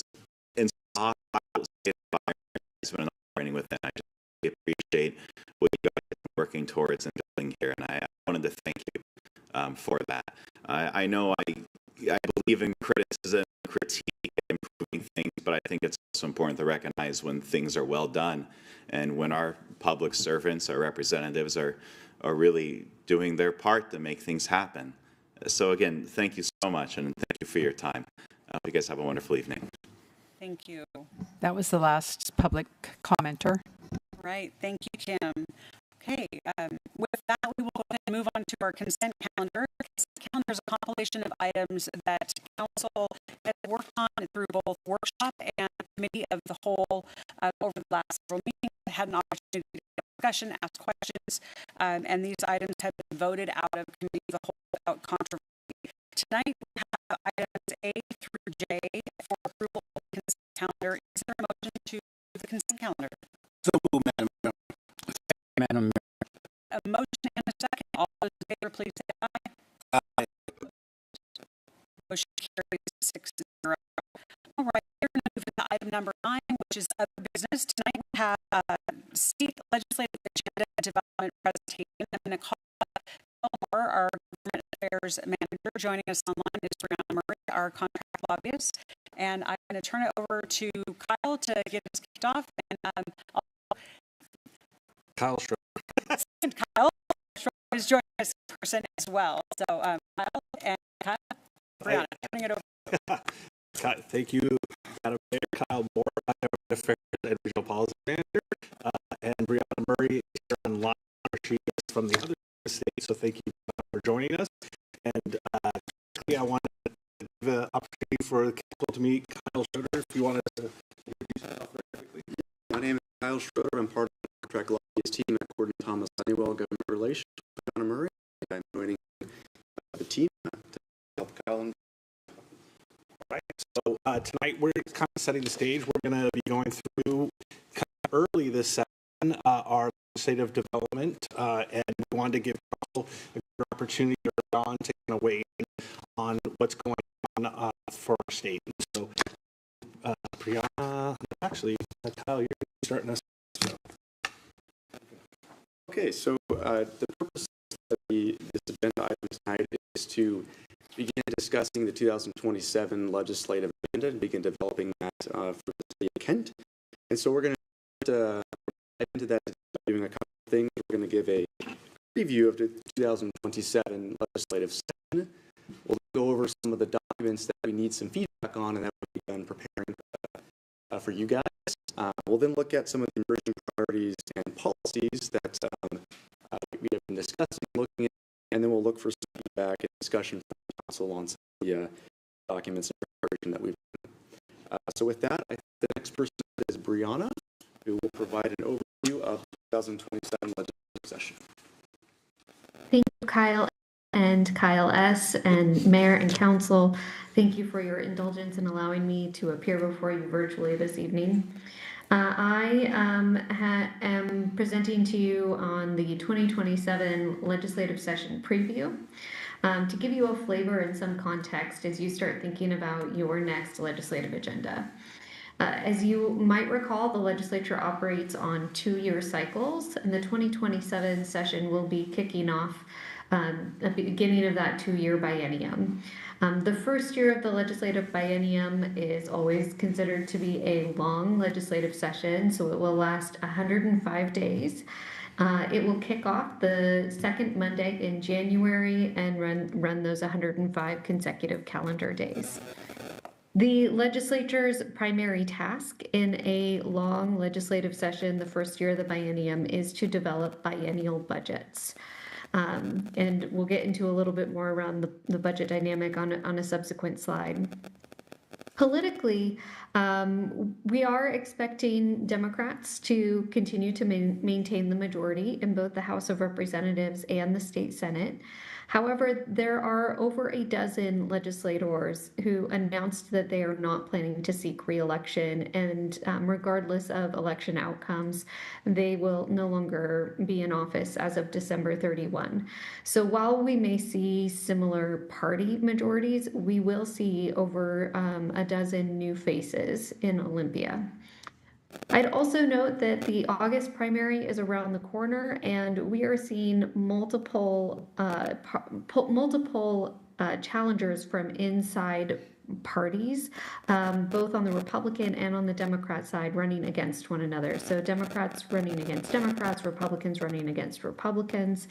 in awe of the environment operating within. I just really appreciate what you guys are working towards and building here, and I wanted to thank you for that. I know I believe in criticism, critique, improving things, but I think it's also important to recognize when things are well done and when our public servants, our representatives are really doing their part to make things happen. So again, thank you so much, and thank you for your time. I hope you guys have a wonderful evening. Thank you. That was the last public commenter. Right. Thank you, Kim. Okay. With that, we will go ahead and move on to our consent calendar. Consent calendar is a compilation of items that council has worked on through both workshop and committee of the whole over the last several meetings. Had an opportunity to have discussion, ask questions, and these items have been voted out of committee of the whole without controversy. Tonight we have items A through J for approval of the consent calendar. Is there a motion to the consent calendar? So moved, Madam Mayor. A motion and a second. All those in favor, please say aye. Aye. Motion carries 6-0. All right, we're going to move to item number 9, which is other business. Tonight we have state legislative agenda development presentation. I'm going to call Moore, our government affairs manager. Joining us online is Brianna Murray, our contract lobbyist. And I'm going to turn it over to Kyle to get us kicked off. And Kyle Schroeder. Kyle is joining us in person as well. So Kyle and Kyle, Brianna, turning it over. Thank you, Madam Mayor. Kyle Moore, Government Affairs and Regional Policy Manager, and Brianna Murray is here online. She is from the other state, so thank you for joining us. And I want to give the opportunity for the council to meet Kyle Schroeder. If you want to introduce yourself very quickly. My name is Kyle Schroeder. I'm part of the contract lobbyist team at Gordon Thomas Honeywell Government Relations with Brianna Murray. I'm joining the team to help Kyle. Right. So tonight we're kind of setting the stage. We're going to be going through kind of early this session our legislative development, and we wanted to give council a good opportunity early on to kind of weigh in on what's going on for our state. And so, Brianna, actually, Kyle, you're starting us. Okay, so the purpose of this agenda item tonight is to begin discussing the 2027 legislative agenda and begin developing that for the city of Kent. And so we're going to dive into that, doing a couple of things. We're going to give a preview of the 2027 legislative session. We'll go over some of the documents that we need some feedback on and that we've been preparing for you guys. We'll then look at some of the emerging priorities and policies that we have been discussing, looking at, and then we'll look for some feedback and discussion from council on some of the documents and preparation that we've done. So with that, I think the next person is Brianna, who will provide an overview of the 2027 legislative session. Thank you, Kyle and Kyle S. and Mayor and Council. Thank you for your indulgence in allowing me to appear before you virtually this evening. I am presenting to you on the 2027 legislative session preview to give you a flavor and some context as you start thinking about your next legislative agenda. As you might recall, the legislature operates on 2-year cycles, and the 2027 session will be kicking off at the beginning of that 2-year biennium. The first year of the legislative biennium is always considered to be a long legislative session, so it will last 105 days. It will kick off the second Monday in January and run those 105 consecutive calendar days. The legislature's primary task in a long legislative session, the first year of the biennium, is to develop biennial budgets. And we'll get into a little bit more around the budget dynamic on a subsequent slide. Politically, we are expecting Democrats to continue to maintain the majority in both the House of Representatives and the state Senate. However, there are over a dozen legislators who announced that they are not planning to seek re-election, and regardless of election outcomes, they will no longer be in office as of December 31. So while we may see similar party majorities, we will see over a dozen new faces in Olympia. I'd also note that the August primary is around the corner, and we are seeing multiple challengers from inside parties, both on the Republican and on the Democrat side, running against one another. So Democrats running against Democrats, Republicans running against Republicans,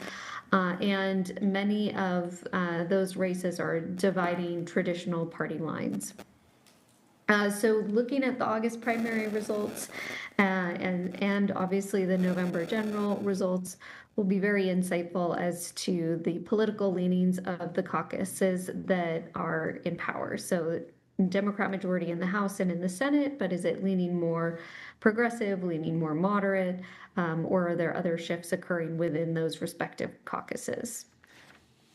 and many of those races are dividing traditional party lines. So looking at the August primary results and obviously the November general results will be very insightful as to the political leanings of the caucuses that are in power. So Democrat majority in the House and in the Senate, but is it leaning more progressive, leaning more moderate, or are there other shifts occurring within those respective caucuses?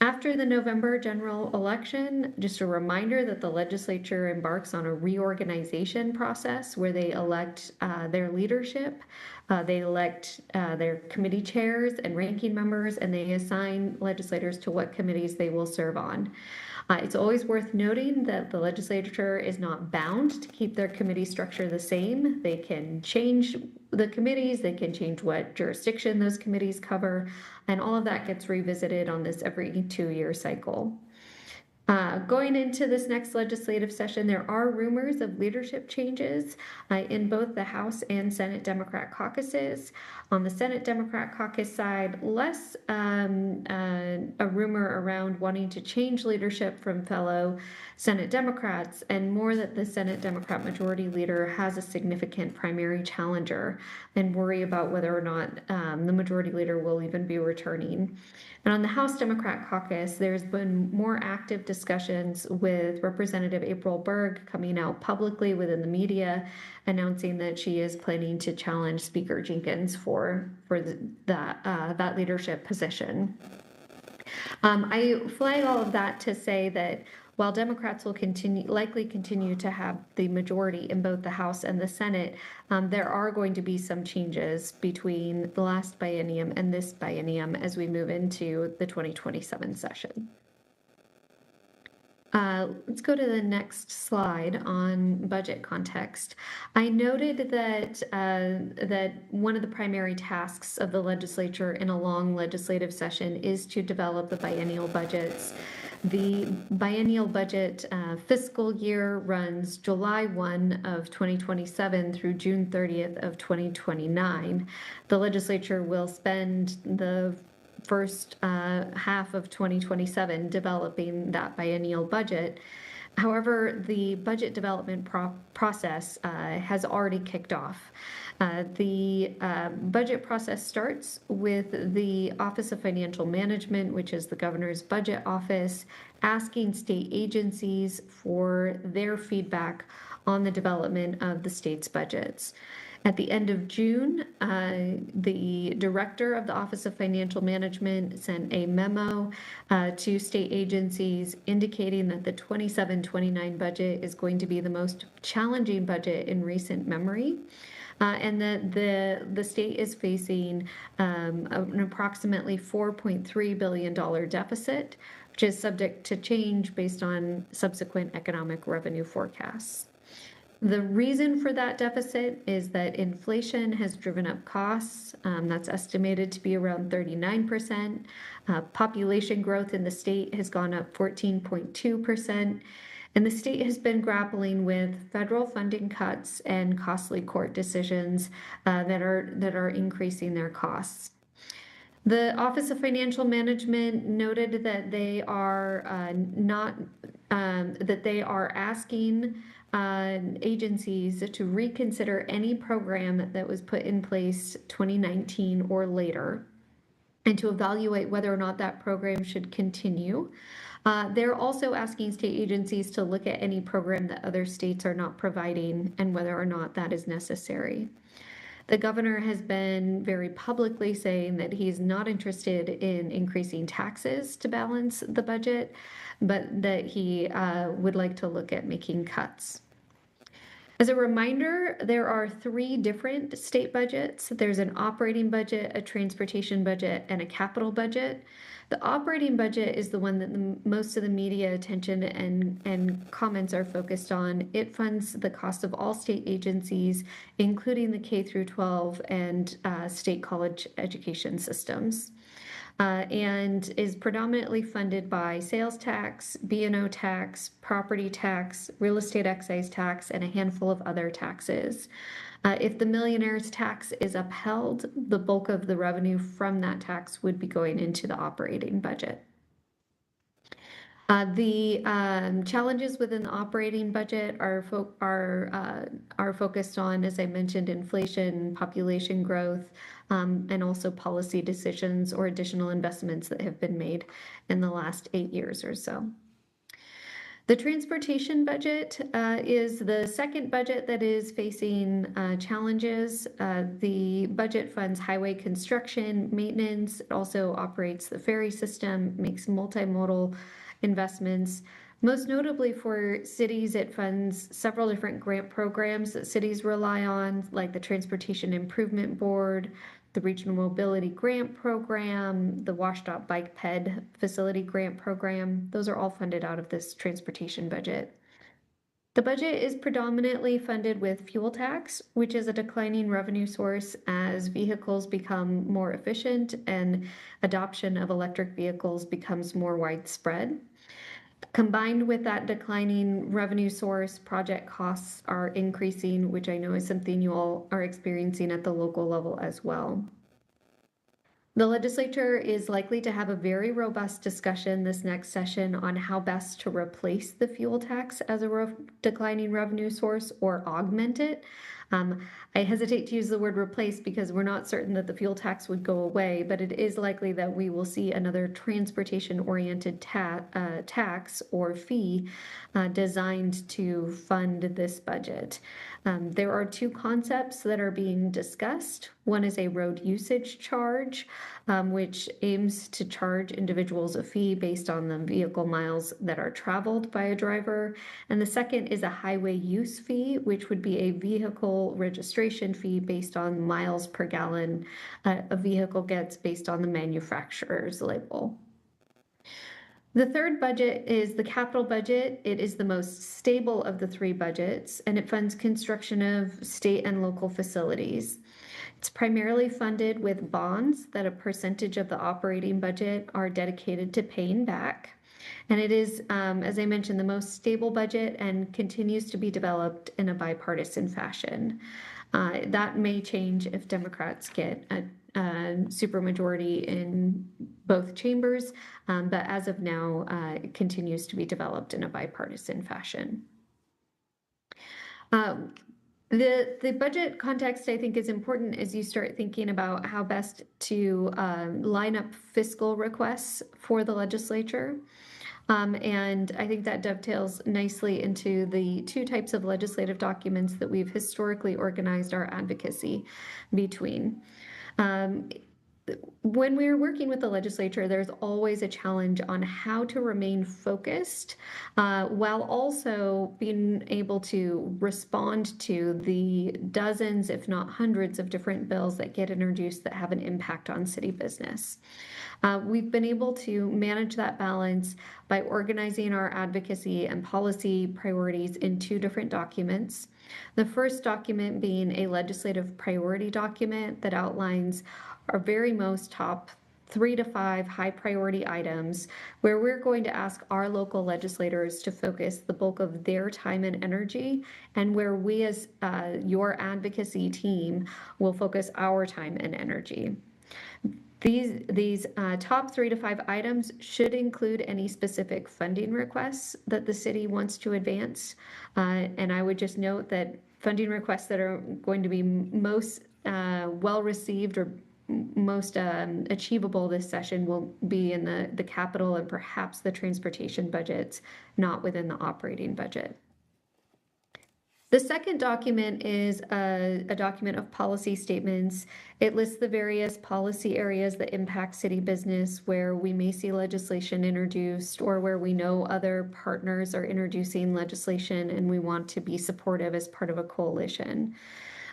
After the November general election, just a reminder that the legislature embarks on a reorganization process where they elect their leadership, they elect their committee chairs and ranking members, and they assign legislators to what committees they will serve on. It's always worth noting that the legislature is not bound to keep their committee structure the same. They can change the committees, they can change what jurisdiction those committees cover, and all of that gets revisited on this every 2-year cycle. Going into this next legislative session, there are rumors of leadership changes in both the House and Senate Democrat caucuses. On the Senate Democrat caucus side, less a rumor around wanting to change leadership from fellow Senate Democrats, and more that the Senate Democrat majority leader has a significant primary challenger and worry about whether or not the majority leader will even be returning. And on the House Democrat caucus, there's been more active discussions with Representative April Berg coming out publicly within the media, announcing that she is planning to challenge Speaker Jenkins for that leadership position. I flag all of that to say that while Democrats will likely continue to have the majority in both the House and the Senate, there are going to be some changes between the last biennium and this biennium as we move into the 2027 session. Let's go to the next slide on budget context. I noted that that one of the primary tasks of the legislature in a long legislative session is to develop the biennial budgets. The biennial budget fiscal year runs July 1 of 2027 through June 30th of 2029. The legislature will spend the first half of 2027 developing that biennial budget. However, the budget development process has already kicked off. The budget process starts with the Office of Financial Management, which is the governor's budget office, asking state agencies for their feedback on the development of the state's budgets. At the end of June, the director of the Office of Financial Management sent a memo to state agencies indicating that the 27-29 budget is going to be the most challenging budget in recent memory. And that the state is facing an approximately $4.3 billion deficit, which is subject to change based on subsequent economic revenue forecasts. The reason for that deficit is that inflation has driven up costs. That's estimated to be around 39%. Population growth in the state has gone up 14.2%. And the state has been grappling with federal funding cuts and costly court decisions that are increasing their costs. The Office of Financial Management noted that they are asking agencies to reconsider any program that was put in place 2019 or later, and to evaluate whether or not that program should continue. They're also asking state agencies to look at any program that other states are not providing and whether or not that is necessary. The governor has been very publicly saying that he's not interested in increasing taxes to balance the budget, but that he would like to look at making cuts. As a reminder, there are 3 different state budgets. There's an operating budget, a transportation budget, and a capital budget. The operating budget is the one that most of the media attention and comments are focused on. It funds the cost of all state agencies, including the K through 12 and state college education systems, and is predominantly funded by sales tax, B&O tax, property tax, real estate excise tax, and a handful of other taxes. If the millionaire's tax is upheld, the bulk of the revenue from that tax would be going into the operating budget. The challenges within the operating budget are focused on, as I mentioned, inflation, population growth, and also policy decisions or additional investments that have been made in the last 8 years or so. The transportation budget is the second budget that is facing challenges. The budget funds highway construction, maintenance. It also operates the ferry system, makes multimodal investments. Most notably for cities, it funds several different grant programs that cities rely on, like the Transportation Improvement Board, the Regional Mobility Grant Program, the WashDOT Bike Ped Facility Grant Program. Those are all funded out of this transportation budget. The budget is predominantly funded with fuel tax, which is a declining revenue source as vehicles become more efficient and adoption of electric vehicles becomes more widespread. Combined with that declining revenue source, project costs are increasing, which I know is something you all are experiencing at the local level as well. The legislature is likely to have a very robust discussion this next session on how best to replace the fuel tax as a declining revenue source or augment it. I hesitate to use the word replace because we're not certain that the fuel tax would go away, but it is likely that we will see another transportation-oriented tax or fee designed to fund this budget. There are 2 concepts that are being discussed. One is a road usage charge, which aims to charge individuals a fee based on the vehicle miles that are traveled by a driver. And the second is a highway use fee, which would be a vehicle registration fee based on miles per gallon a vehicle gets based on the manufacturer's label. The third budget is the capital budget. It is the most stable of the 3 budgets, and it funds construction of state and local facilities. It's primarily funded with bonds that a percentage of the operating budget are dedicated to paying back. And it is, as I mentioned, the most stable budget and continues to be developed in a bipartisan fashion. That may change if Democrats get a supermajority in both chambers, but as of now, it continues to be developed in a bipartisan fashion. The budget context, I think, is important as you start thinking about how best to line up fiscal requests for the legislature. And I think that dovetails nicely into the two types of legislative documents that we've historically organized our advocacy between. When we're working with the legislature, there's always a challenge on how to remain focused while also being able to respond to the dozens, if not hundreds, of different bills that get introduced that have an impact on city business. We've been able to manage that balance by organizing our advocacy and policy priorities in two different documents. The first document being a legislative priority document that outlines our very most top 3 to 5 high priority items where we're going to ask our local legislators to focus the bulk of their time and energy, and where we as your advocacy team will focus our time and energy. These top 3 to 5 items should include any specific funding requests that the city wants to advance. And I would just note that funding requests that are going to be most well received or most achievable this session will be in the capital and perhaps the transportation budgets, not within the operating budget. The second document is a document of policy statements. It lists the various policy areas that impact city business, where we may see legislation introduced or where we know other partners are introducing legislation and we want to be supportive as part of a coalition.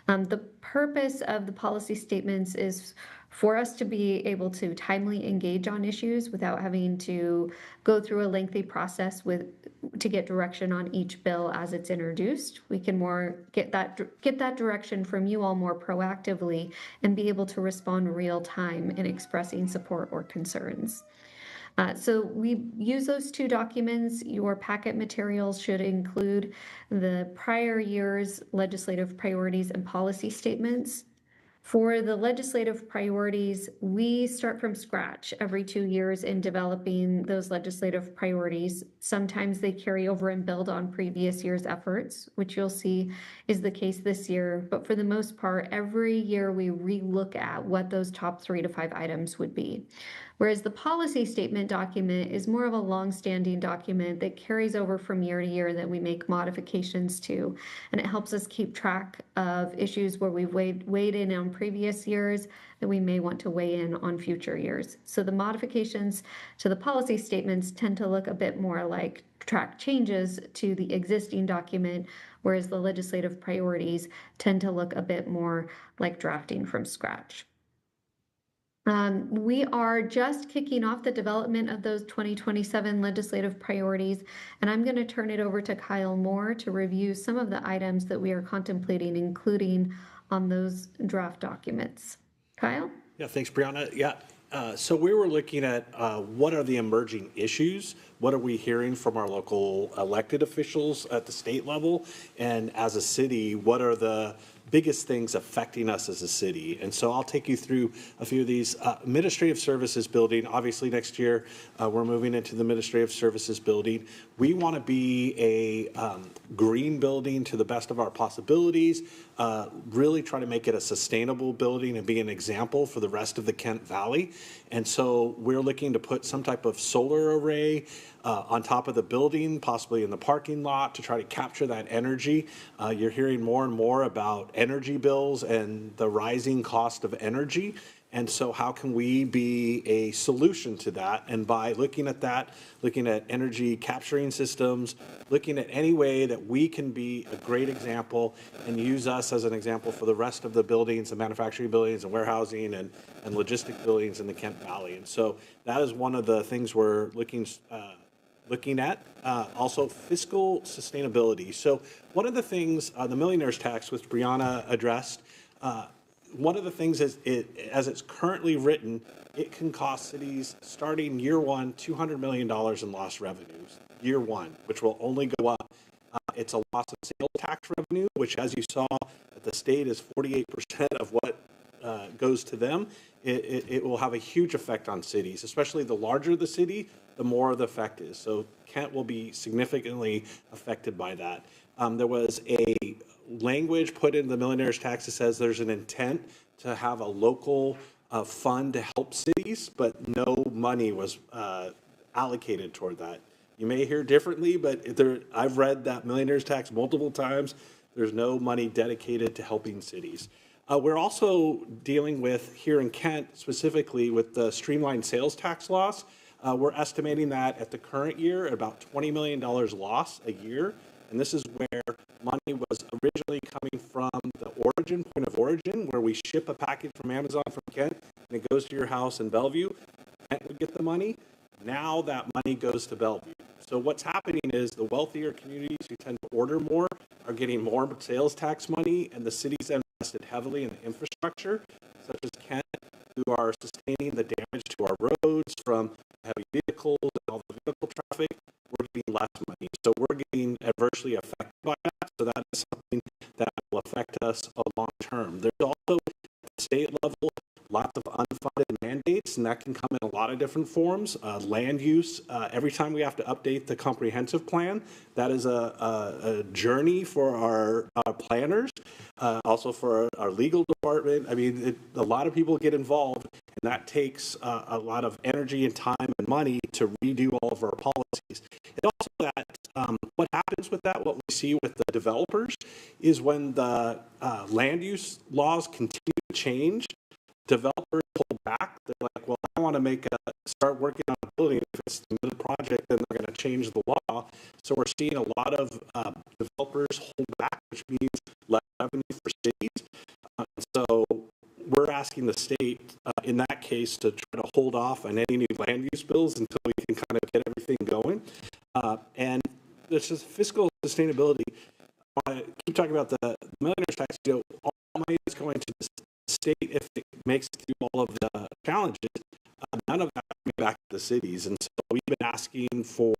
The purpose of the policy statements is for us to be able to timely engage on issues without having to go through a lengthy process to get direction on each bill as it's introduced. We can get that direction from you all more proactively and be able to respond real time in expressing support or concerns. So we use those two documents. Your packet materials should include the prior year's legislative priorities and policy statements. For the legislative priorities, we start from scratch every 2 years in developing those legislative priorities. Sometimes they carry over and build on previous year's efforts, which you'll see is the case this year. But for the most part, every year we relook at what those top 3 to 5 items would be. Whereas the policy statement document is more of a long-standing document that carries over from year to year that we make modifications to, and it helps us keep track of issues where we've weighed in on previous years that we may want to weigh in on future years. So the modifications to the policy statements tend to look a bit more like track changes to the existing document, whereas the legislative priorities tend to look a bit more like drafting from scratch. We are just kicking off the development of those 2027 legislative priorities, and I'm going to turn it over to Kyle Moore to review some of the items that we are contemplating including on those draft documents. Kyle? Yeah, thanks, Brianna. Yeah, so we were looking at what are the emerging issues, what are we hearing from our local elected officials at the state level, and as a city, what are the biggest things affecting us as a city. And so I'll take you through a few of these. Administrative Services Building, obviously next year we're moving into the Administrative Services Building. We want to be a green building to the best of our possibilities, really try to make it a sustainable building and be an example for the rest of the Kent Valley. And so we're looking to put some type of solar array on top of the building, possibly in the parking lot, to try to capture that energy. You're hearing more and more about energy bills and the rising cost of energy. And so how can we be a solution to that? And by looking at that, looking at energy capturing systems, looking at any way that we can be a great example and use us as an example for the rest of the buildings, the manufacturing buildings and warehousing and logistic buildings in the Kent Valley. And so that is one of the things we're looking at. Also fiscal sustainability. So one of the things, the millionaire's tax, which Brianna addressed, one of the things is as it's currently written, it can cost cities starting year one, $200 million in lost revenues, year one, which will only go up. It's a loss of sales tax revenue, which as you saw at the state is 48% of what goes to them. it will have a huge effect on cities, especially the larger the city, the more the effect is. So Kent will be significantly affected by that. There was a language put in the millionaire's tax that says there's an intent to have a local fund to help cities, but no money was allocated toward that. You may hear differently, but I've read that millionaire's tax multiple times. There's no money dedicated to helping cities. We're also dealing with, here in Kent specifically, with the streamlined sales tax laws. We're estimating that at the current year, about $20 million loss a year. And this is where money was originally coming from the point of origin, where we ship a package from Amazon from Kent, and it goes to your house in Bellevue. Kent would get the money. Now that money goes to Bellevue. So what's happening is the wealthier communities who tend to order more are getting more sales tax money, and the cities that invested heavily in the infrastructure, such as Kent, who are sustaining the damage to our roads from heavy vehicles and all the vehicle traffic, we're getting less money. So we're getting adversely affected by that. So that is something that will affect us long term. There's also at the state level lots of unfunded mandates, and that can come in a lot of different forms. Land use, every time we have to update the comprehensive plan, that is a journey for our planners, also for our legal department. I mean, a lot of people get involved, and that takes a lot of energy and time and money to redo all of our policies. And also that what happens with that, what we see with the developers, is when the land use laws continue to change, developers pull back. They're like, well, I want to start working on a building. If it's the middle project, then they're going to change the law. So we're seeing a lot of developers hold back, which means less revenue for cities. So we're asking the state, in that case, to try to hold off on any new land use bills until we can kind of get everything going. And this is fiscal sustainability. I keep talking about the millionaire's tax. All money is going to the state if it makes it through all of the challenges. None of that is coming back to the cities. And so we've been asking for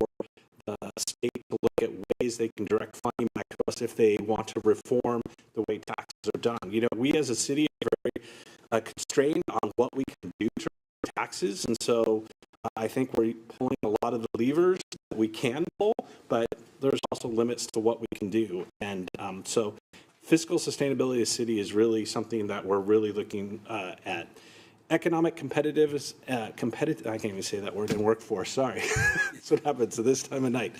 the state to look at ways they can direct funding back to us if they want to reform the way taxes are done. We as a city are very constrained on what we can do to taxes. And so I think we're pulling a lot of the levers that we can pull, but there's also limits to what we can do. And so fiscal sustainability of the city is really something that we're really looking at. Economic competitiveness, I can't even say that word in workforce, sorry. That's what happens at this time of night.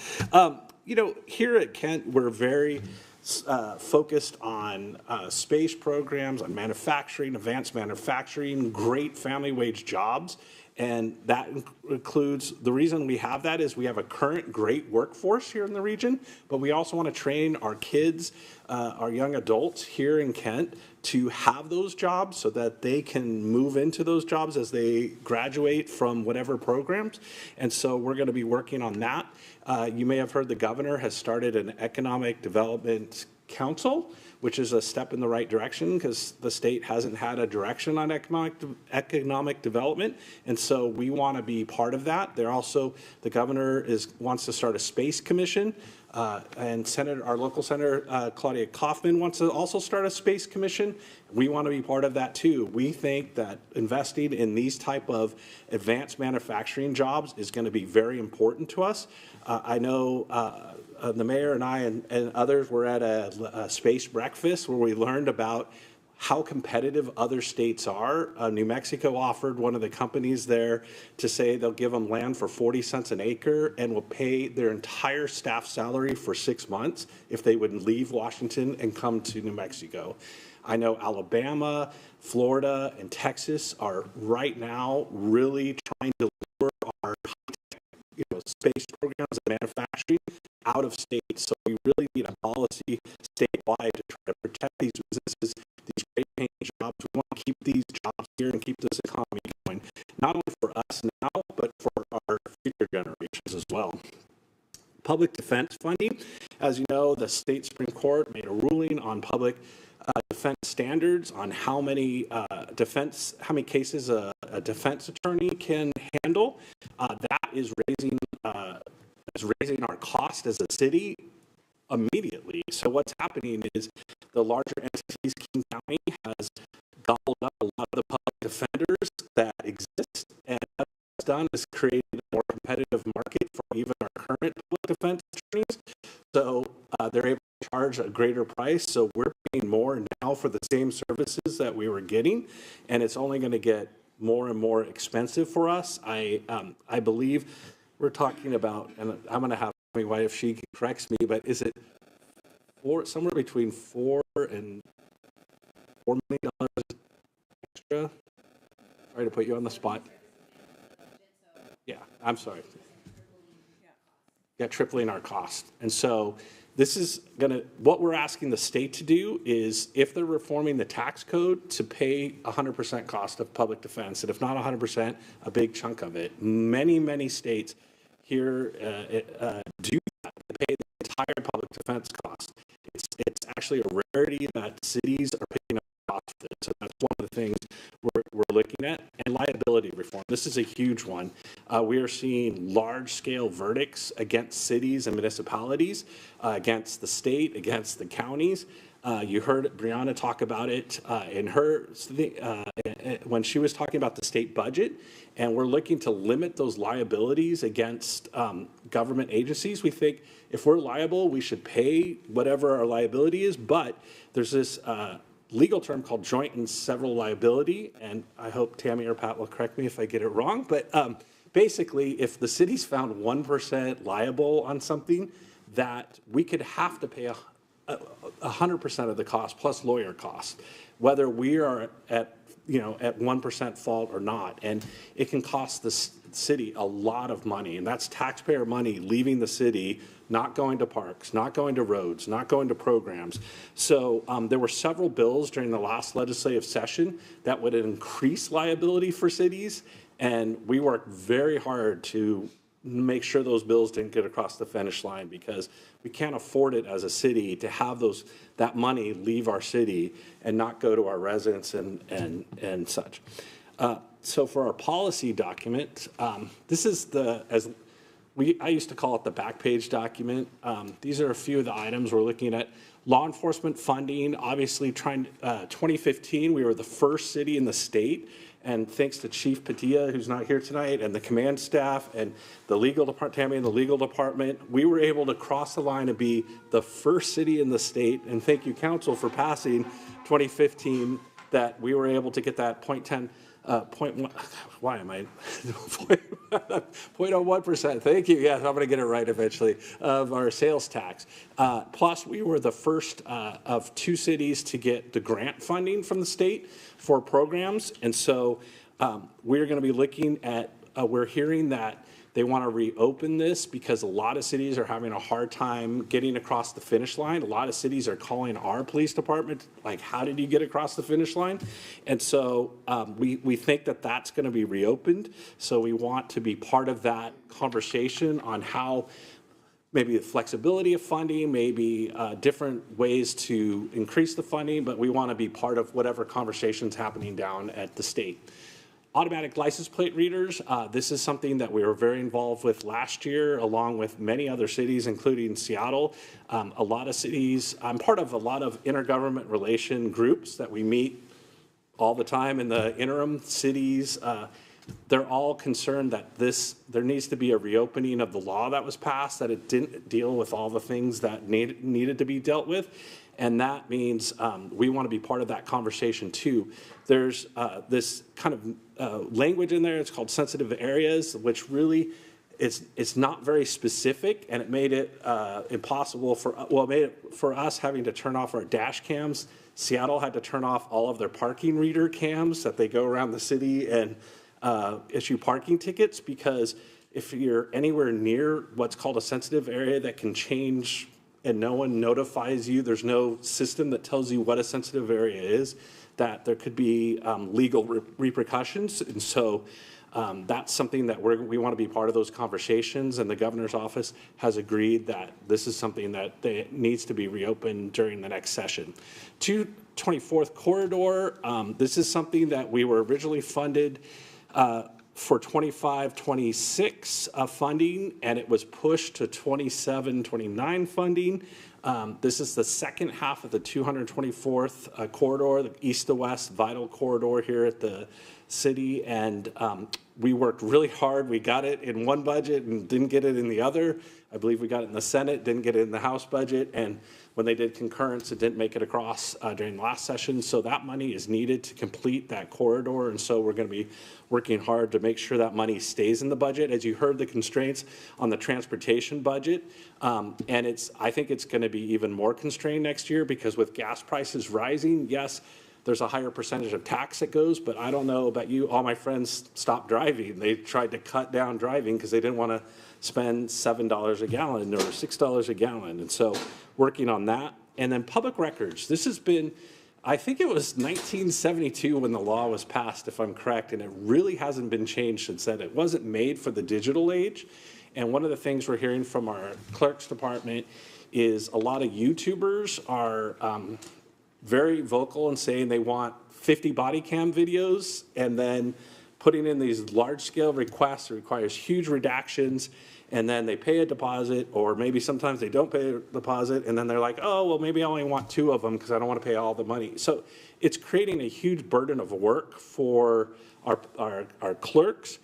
Here at Kent, we're very focused on space programs, on manufacturing, advanced manufacturing, great family wage jobs. And that includes, the reason we have that is we have a current great workforce here in the region, but we also want to train our kids, our young adults here in Kent to have those jobs so that they can move into those jobs as they graduate from whatever programs. And so we're going to be working on that. You may have heard the governor has started an economic development council, which is a step in the right direction because the state hasn't had a direction on economic development. And so we want to be part of that. The governor wants to start a space commission. And our local senator, Claudia Kaufman, wants to also start a space commission. We want to be part of that too. We think that investing in these type of advanced manufacturing jobs is going to be very important to us. I know the mayor and I and others were at a space breakfast where we learned about how competitive other states are. New Mexico offered one of the companies there to say they'll give them land for 40 cents an acre and will pay their entire staff salary for 6 months if they would leave Washington and come to New Mexico. I know Alabama, Florida, and Texas are right now really trying to lure our space programs and manufacturing out of state. So we really need a policy statewide to try to protect these businesses, these great paying jobs. We want to keep these jobs here and keep this economy going, not only for us now, but for our future generations as well. Public defense funding. As you know, the state Supreme Court made a ruling on public defense standards on how many cases a defense attorney can handle. That is raising our cost as a city immediately. So what's happening is the larger entities, King County has gobbled up a lot of the public defenders that exist, and what it's done is created a more competitive market for even our current public defense attorneys. So they're able to charge a greater price. So we're paying more now for the same services that we were getting, and it's only going to get more and more expensive for us. I believe we're talking about, and I'm going to have my wife, she corrects me, but is it somewhere between $4 and $4 million extra? Sorry to put you on the spot. Yeah, I'm sorry. Yeah, tripling our cost. And so this is what we're asking the state to do is, if they're reforming the tax code, to pay 100% cost of public defense, and if not 100%, a big chunk of it. Many states here do that, to pay the entire public defense cost. It's actually a rarity that cities are paying up cost for it. So that's one of the things we're looking at. And liability reform. This is a huge one. We are seeing large-scale verdicts against cities and municipalities, against the state, against the counties. You heard Brianna talk about it in her when she was talking about the state budget, and we're looking to limit those liabilities against government agencies. We think if we're liable, we should pay whatever our liability is, but there's this legal term called joint and several liability, and I hope Tammy or Pat will correct me if I get it wrong, but basically, if the city's found 1% liable on something, that we could have to pay 100% of the cost plus lawyer costs, whether we are at 1% fault or not. And it can cost the city a lot of money, and that's taxpayer money leaving the city, not going to parks, not going to roads, not going to programs. So there were several bills during the last legislative session that would increase liability for cities, and we worked very hard to make sure those bills didn't get across the finish line, because we can't afford it as a city to have that money leave our city and not go to our residents and such. So for our policy document, this is I used to call it the back page document. These are a few of the items we're looking at. Law enforcement funding, obviously 2015, we were the first city in the state. And thanks to Chief Padilla, who's not here tonight, and the command staff and the legal department, Tammy and the legal department, we were able to cross the line and be the first city in the state. And thank you, council, for passing 2015, that we were able to get that 0.01%. Thank you. Yes, I'm going to get it right eventually, of our sales tax. Plus, we were the first of 2 cities to get the grant funding from the state for programs. And so we're going to be looking at, we're hearing that they want to reopen this because a lot of cities are having a hard time getting across the finish line. A lot of cities are calling our police department, like, how did you get across the finish line? And so we think that that's going to be reopened. So we want to be part of that conversation on how maybe the flexibility of funding, maybe different ways to increase the funding, but we want to be part of whatever conversation's happening down at the state. Automatic license plate readers, this is something that we were very involved with last year, along with many other cities, including Seattle. A lot of cities, I'm part of a lot of intergovernment relation groups that we meet all the time in the interim cities. They're all concerned that there needs to be a reopening of the law that was passed, that it didn't deal with all the things that needed to be dealt with. And that means we want to be part of that conversation too. There's this kind of language in there. It's called sensitive areas, which really it's not very specific, and it made it impossible it made it for us having to turn off our dash cams. Seattle had to turn off all of their parking reader cams that they go around the city and issue parking tickets, because if you're anywhere near what's called a sensitive area that can change and no one notifies you, there's no system that tells you what a sensitive area is, that there could be legal repercussions. And so that's something that we want to be part of those conversations, and the governor's office has agreed that this is something that needs to be reopened during the next session. 224th Corridor, this is something that we were originally funded for 25-26 funding, and it was pushed to 27-29 funding. This is the second half of the 224th corridor, the east to west vital corridor here at the city. And we worked really hard. We got it in one budget and didn't get it in the other. I believe we got it in the Senate, didn't get it in the House budget. And when they did concurrence, it didn't make it across during the last session. So that money is needed to complete that corridor. And so we're going to be working hard to make sure that money stays in the budget. As you heard, the constraints on the transportation budget, and I think it's going to be even more constrained next year, because with gas prices rising, yes, there's a higher percentage of tax that goes, but I don't know about you. All my friends stopped driving. They tried to cut down driving because they didn't want to spend $7 a gallon or $6 a gallon. And so working on that. And then public records. This has been, I think it was 1972 when the law was passed, if I'm correct, and it really hasn't been changed since then. It wasn't made for the digital age. And one of the things we're hearing from our clerk's department is a lot of YouTubers are very vocal in saying they want 50 body cam videos, and then putting in these large scale requests. It requires huge redactions, and then they pay a deposit, or maybe sometimes they don't pay a deposit, and then they're like, oh, well, maybe I only want 2 of them because I don't want to pay all the money. So it's creating a huge burden of work for our clerks.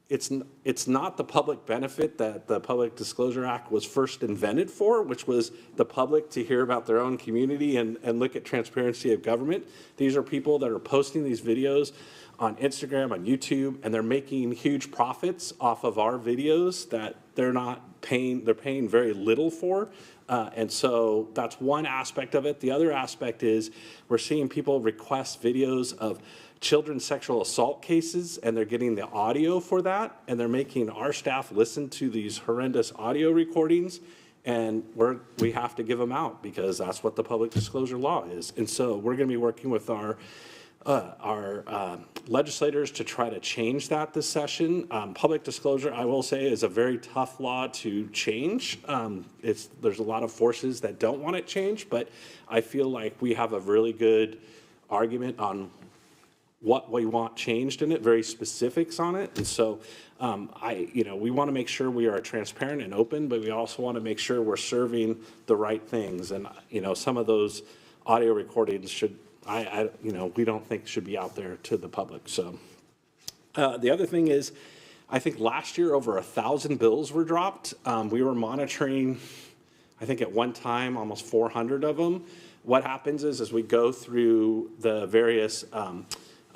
It's not the public benefit that the Public Disclosure Act was first invented for, which was the public to hear about their own community and look at transparency of government. These are people that are posting these videos on Instagram, on YouTube, and they're making huge profits off of our videos that they're paying very little for. And so that's one aspect of it. The other aspect is we're seeing people request videos of children's sexual assault cases, and they're getting the audio for that, and they're making our staff listen to these horrendous audio recordings, and we have to give them out because that's what the public disclosure law is. And so we're going to be working with our legislators to try to change that this session. Public disclosure, I will say, is a very tough law to change. There's a lot of forces that don't want it changed, but I feel like we have a really good argument on what we want changed in it, very specifics on it. And so we want to make sure we are transparent and open, but we also want to make sure we're serving the right things. And, some of those audio recordings we don't think should be out there to the public. So the other thing is, I think last year over 1,000 bills were dropped. We were monitoring, I think at one time, almost 400 of them. What happens is, as we go through the various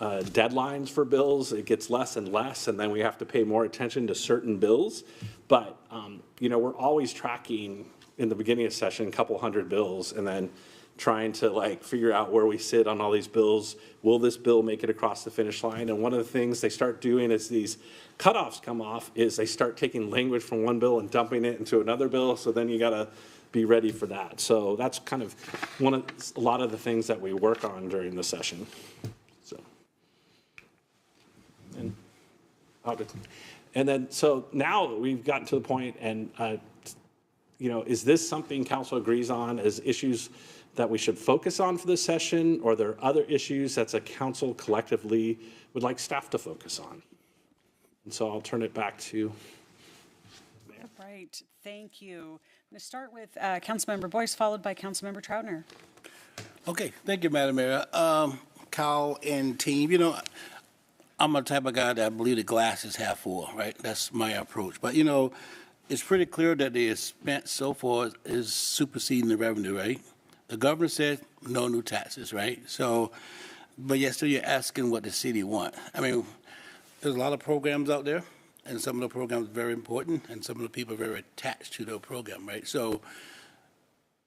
deadlines for bills, it gets less and less, and then we have to pay more attention to certain bills. But, we're always tracking in the beginning of session a couple hundred bills, and then trying to figure out where we sit on all these bills. Will this bill make it across the finish line? And one of the things they start doing as these cutoffs come off is they start taking language from one bill and dumping it into another bill. So then you got to be ready for that. So that's kind of a lot of the things that we work on during the session. So now we've gotten to the point, and is this something council agrees on as issues that we should focus on for this session, or are there other issues that the council collectively would like staff to focus on? And so I'll turn it back to Mayor. Right, thank you. I'm going to start with Councilmember Boyce, followed by Councilmember Troutner. Okay, thank you, Madam Mayor. Kyle and team, I'm a type of guy that I believe the glass is half full, right? That's my approach. But, it's pretty clear that the expense so far is superseding the revenue, right? The governor said no new taxes, right? So, but yet still you're asking what the city want. I mean, there's a lot of programs out there, and some of the programs are very important, and some of the people are very attached to their program, right? So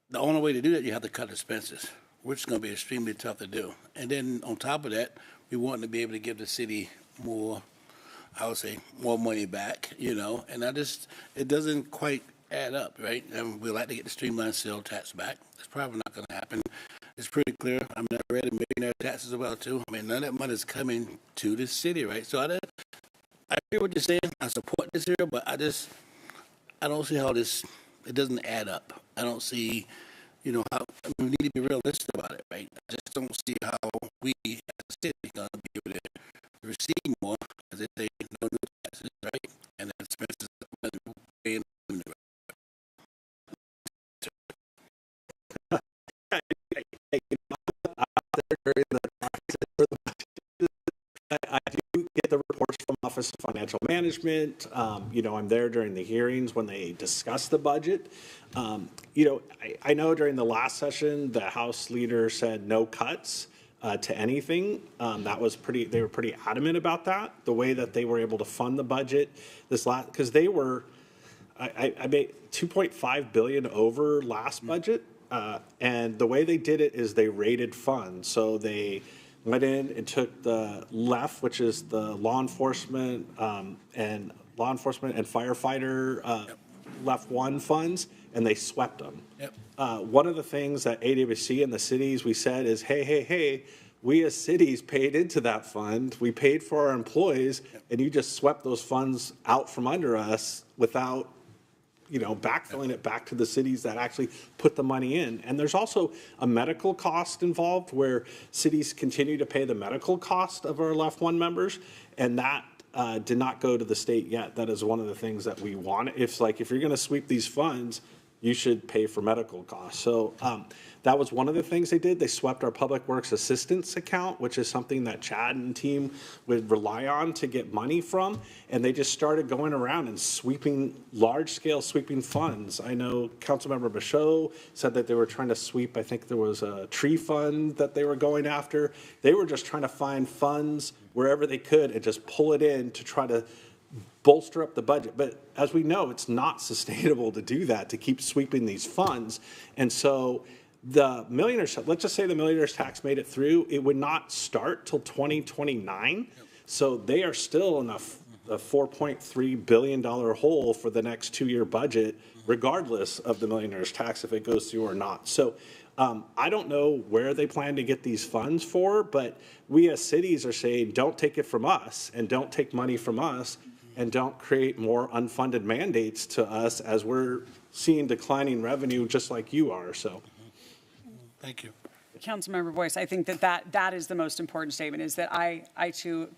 the only way to do that, you have to cut expenses, which is going to be extremely tough to do. And then on top of that, we want to be able to give the city more, I would say, more money back, and it doesn't quite add up, right? And we like to get the streamlined sales tax back. It's probably not going to happen. It's pretty clear. I mean, I read the millionaire taxes as well, too. I mean, none of that money is coming to the city, right? So I hear what you're saying. I support this here, but I don't see how it doesn't add up. I don't see, how, we need to be realistic about it, right? I just don't see how we, as a city, are going to be able to receive more, as they say, no new taxes, right? And then expenses paying. Office of Financial Management. I'm there during the hearings when they discuss the budget. I know during the last session, the House leader said no cuts to anything. They were pretty adamant about that, the way that they were able to fund the budget because they were, I made $2.5 billion over last budget. And the way they did it is they rated funds. So they went in and took the LEF, which is the law enforcement and firefighter LEF 1 funds, and they swept them. One of the things that AWC and the cities we said is, hey, we as cities paid into that fund. We paid for our employees, and you just swept those funds out from under us without backfilling it back to the cities that actually put the money in. And there's also a medical cost involved where cities continue to pay the medical cost of our LEF 1 members, and that did not go to the state yet. That is one of the things that we want. If you're going to sweep these funds, you should pay for medical costs. So that was one of the things they did. They swept our Public Works Assistance account, which is something that Chad and team would rely on to get money from. And they just started going around and large-scale sweeping funds. I know Councilmember Michaud said that they were trying to sweep, I think there was a tree fund that they were going after. They were just trying to find funds wherever they could and just pull it in to try to bolster up the budget. But as we know, it's not sustainable to do that, to keep sweeping these funds. And so the millionaires, let's just say the millionaires tax made it through, it would not start till 2029. So they are still in a $4.3 billion hole for the next 2-year budget, regardless of the millionaires tax, if it goes through or not. So I don't know where they plan to get these funds for, but we as cities are saying, don't take it from us and don't take money from us and don't create more unfunded mandates to us as we're seeing declining revenue just like you are. So, thank you. Councilmember Boyce, I think that is the most important statement, is that I too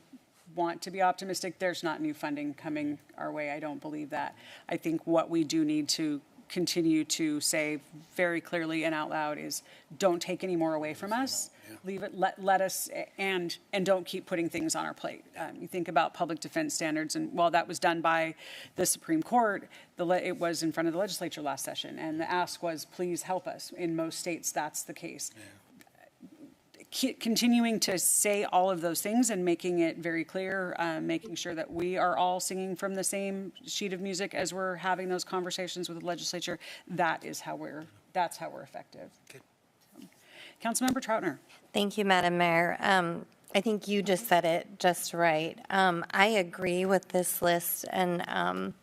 want to be optimistic. There's not new funding coming our way. I don't believe that. I think what we do need to continue to say very clearly and out loud is don't take any more away from us. Leave it, let us, and don't keep putting things on our plate. You think about public defense standards, and while that was done by the Supreme Court, it was in front of the legislature last session, and the ask was, please help us. In most states, that's the case. Continuing to say all of those things and making it very clear, making sure that we are all singing from the same sheet of music as we're having those conversations with the legislature, that's how we're effective. Okay. Councilmember Troutner. Thank you, Madam Mayor. I think you just said it just right. I agree with this list, and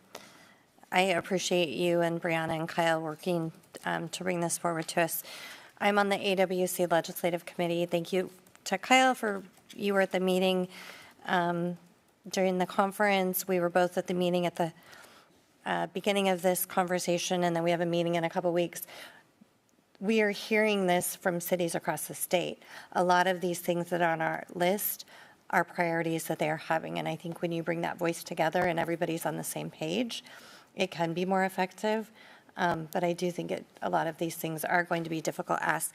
I appreciate you and Brianna and Kyle working to bring this forward to us. I'm on the AWC Legislative Committee. Thank you to Kyle you were at the meeting during the conference. We were both at the meeting at the beginning of this conversation, and then we have a meeting in a couple weeks. We are hearing this from cities across the state. A lot of these things that are on our list are priorities that they are having, and I think when you bring that voice together and everybody's on the same page, it can be more effective. But I do think a lot of these things are going to be difficult asks.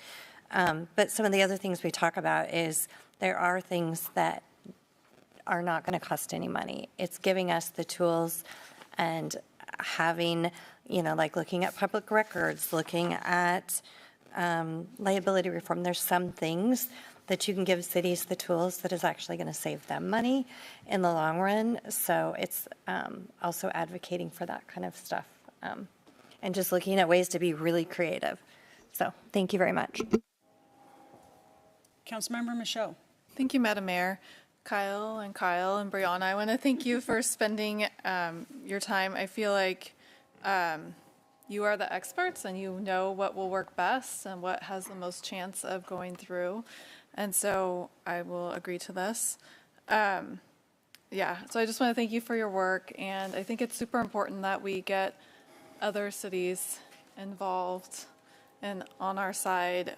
But some of the other things we talk about is there are things that are not going to cost any money. It's giving us the tools and having, like looking at public records, looking at liability reform. There's some things that you can give cities the tools that is actually going to save them money in the long run. So it's also advocating for that kind of stuff. And just looking at ways to be really creative. So thank you very much. Councilmember Michaud. Thank you, Madam Mayor. Kyle and Brianna, I want to thank you for spending your time. I feel like you are the experts and you know what will work best and what has the most chance of going through. And so I will agree to this. So I just want to thank you for your work. And I think it's super important that we get other cities involved and on our side.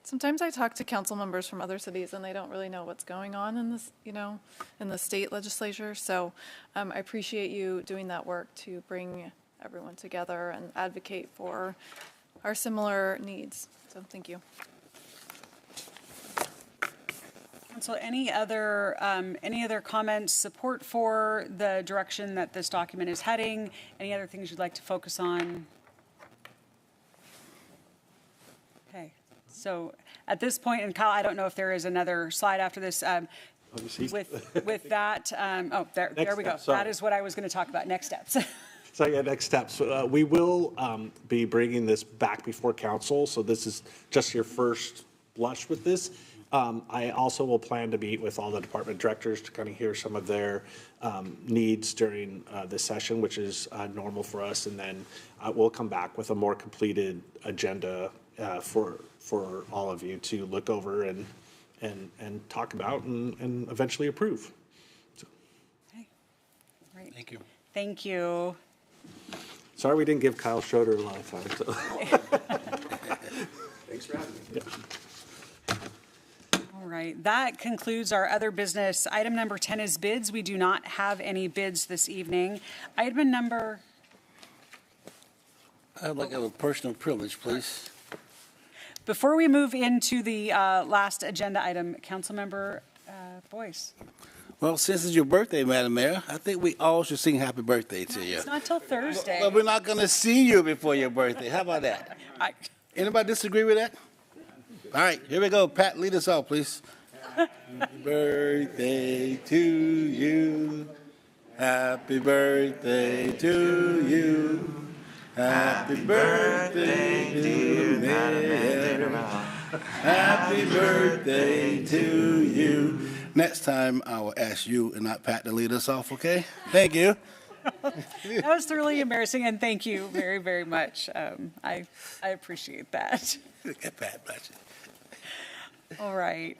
Sometimes I talk to council members from other cities and they don't really know what's going on in this, in the state legislature. So I appreciate you doing that work to bring everyone together and advocate for our similar needs. So thank you. Council, any other comments, support for the direction that this document is heading? Any other things you'd like to focus on? Okay, so at this point, and Kyle, I don't know if there is another slide after this. With that, there we go. That is what I was going to talk about. Next steps. So yeah, next steps. We will be bringing this back before council. So this is just your first blush with this. I also will plan to meet with all the department directors to kind of hear some of their needs during this session, which is normal for us. And then we'll come back with a more completed agenda for all of you to look over and talk about and eventually approve. So. Okay. Great. Thank you. Thank you. Sorry we didn't give Kyle Schroeder a lot of time. So. Thanks for having me. Yeah. All right, that concludes our other business. Item number 10 is bids. We do not have any bids this evening. Item number... I'd like to have a personal privilege, please. Before we move into the last agenda item, Councilmember Boyce. Well, since it's your birthday, Madam Mayor, I think we all should sing happy birthday to you. It's not till Thursday. Well, we're not going to see you before your birthday. How about that? Anybody disagree with that? All right, here we go. Pat, lead us off, please. Happy birthday to you. Happy birthday to you. Happy birthday to me. Happy birthday to you. Next time, I will ask you and not Pat to lead us off, okay? Thank you. That was thoroughly embarrassing, and thank you very, very much. I appreciate that. Pat, bless you. All right.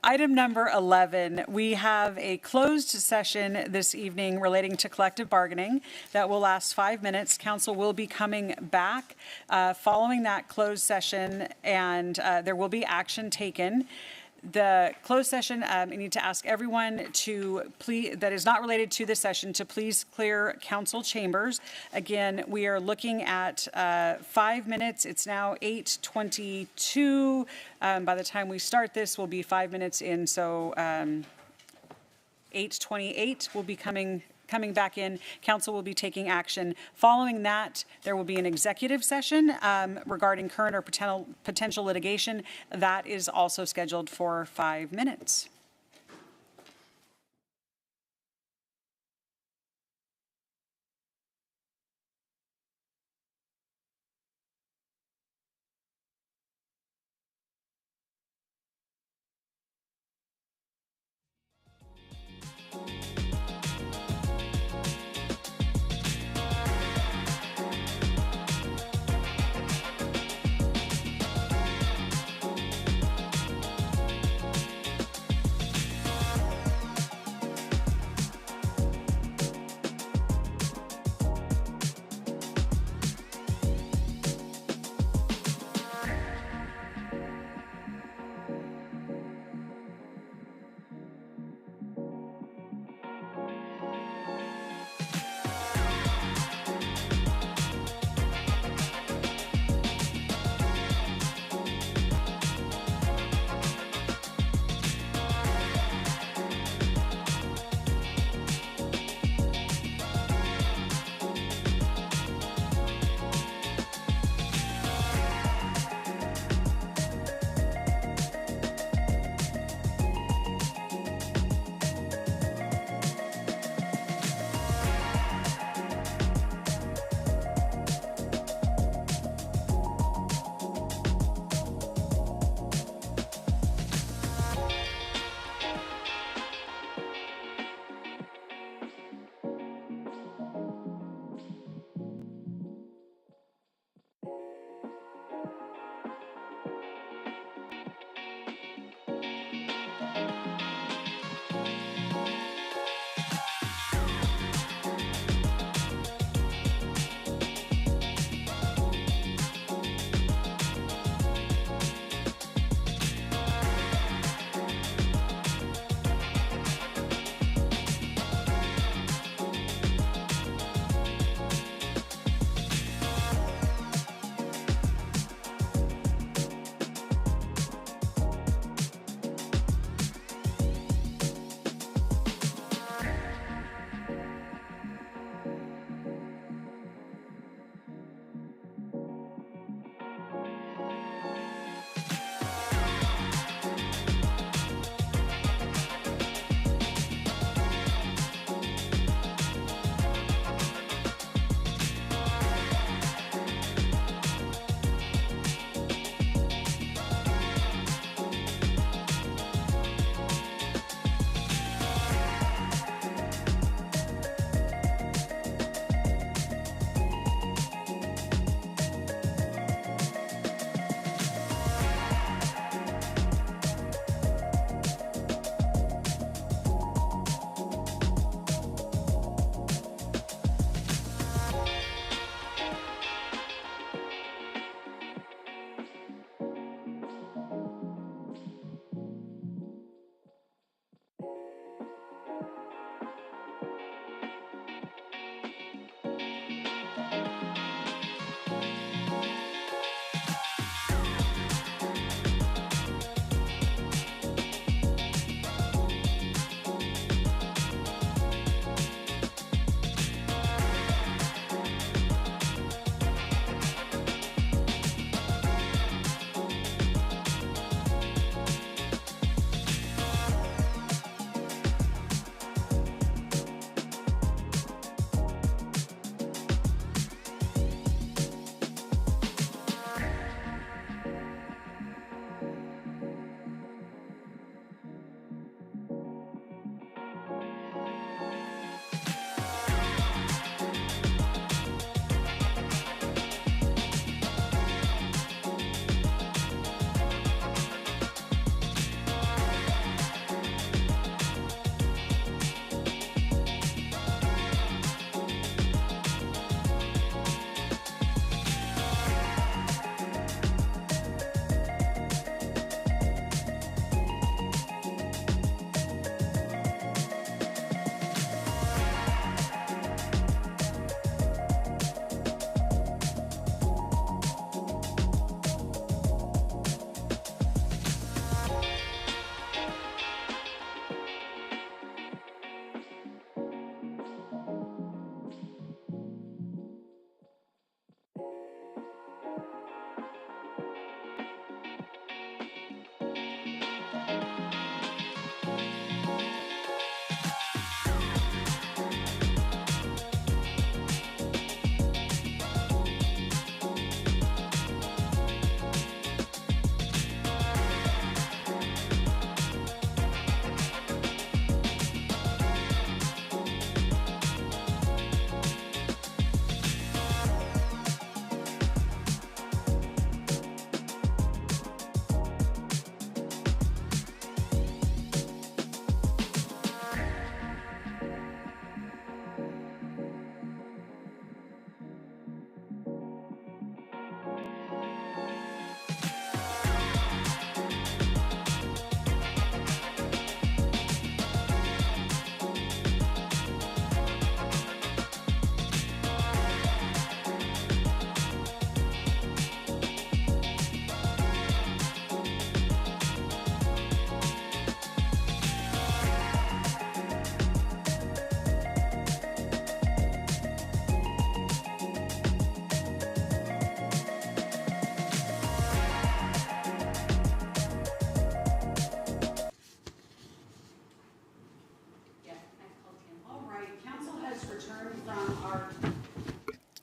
Item number 11, we have a closed session this evening relating to collective bargaining that will last 5 minutes. Council will be coming back following that closed session, and there will be action taken. The closed session, I need to ask everyone to please, that is not related to this session, to please clear council chambers. Again, we are looking at 5 minutes. It's now 8:22. By the time we start this, we'll be 5 minutes in. So 8:28 will be coming back in. Council will be taking action. Following that, there will be an executive session regarding current or potential litigation. That is also scheduled for 5 minutes.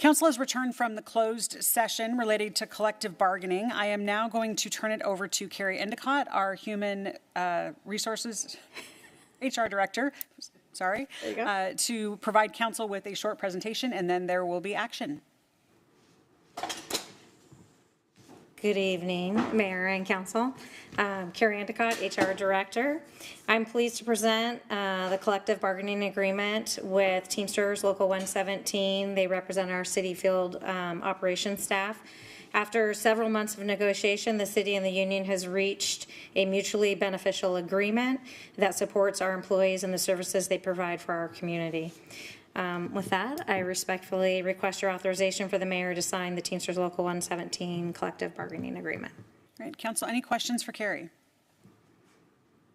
Council has returned from the closed session related to collective bargaining. I am now going to turn it over to Carrie Endicott, our Human Resources HR Director, to provide council with a short presentation, and then there will be action. Good evening, Mayor and Council. Carrie Endicott, HR Director. I'm pleased to present the collective bargaining agreement with Teamsters Local 117. They represent our city field operations staff. After several months of negotiation, the city and the union has reached a mutually beneficial agreement that supports our employees and the services they provide for our community. With that, I respectfully request your authorization for the mayor to sign the Teamsters Local 117 collective bargaining agreement. All right, Council, any questions for Carrie?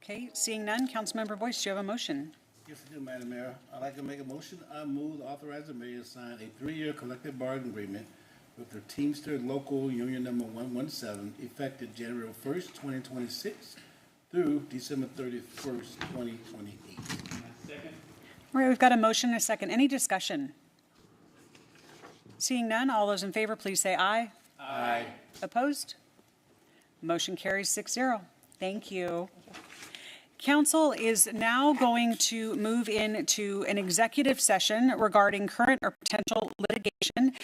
Okay, seeing none, Councilmember Boyce, do you have a motion? Yes, I do, Madam Mayor. I'd like to make a motion. I move to authorize the mayor to sign a 3-year collective bargaining agreement with the Teamsters Local Union Number 117, effective January 1st, 2026 through December 31st, 2028. All right, we've got a motion and a second. Any discussion? Seeing none, all those in favor, please say aye. Aye. Opposed? Motion carries 6-0. Thank you. Council is now going to move into an executive session regarding current or potential litigation.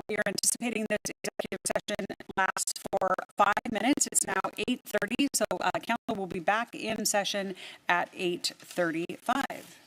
We are anticipating this executive session lasts for 5 minutes. It's now 8:30, so council will be back in session at 8:35.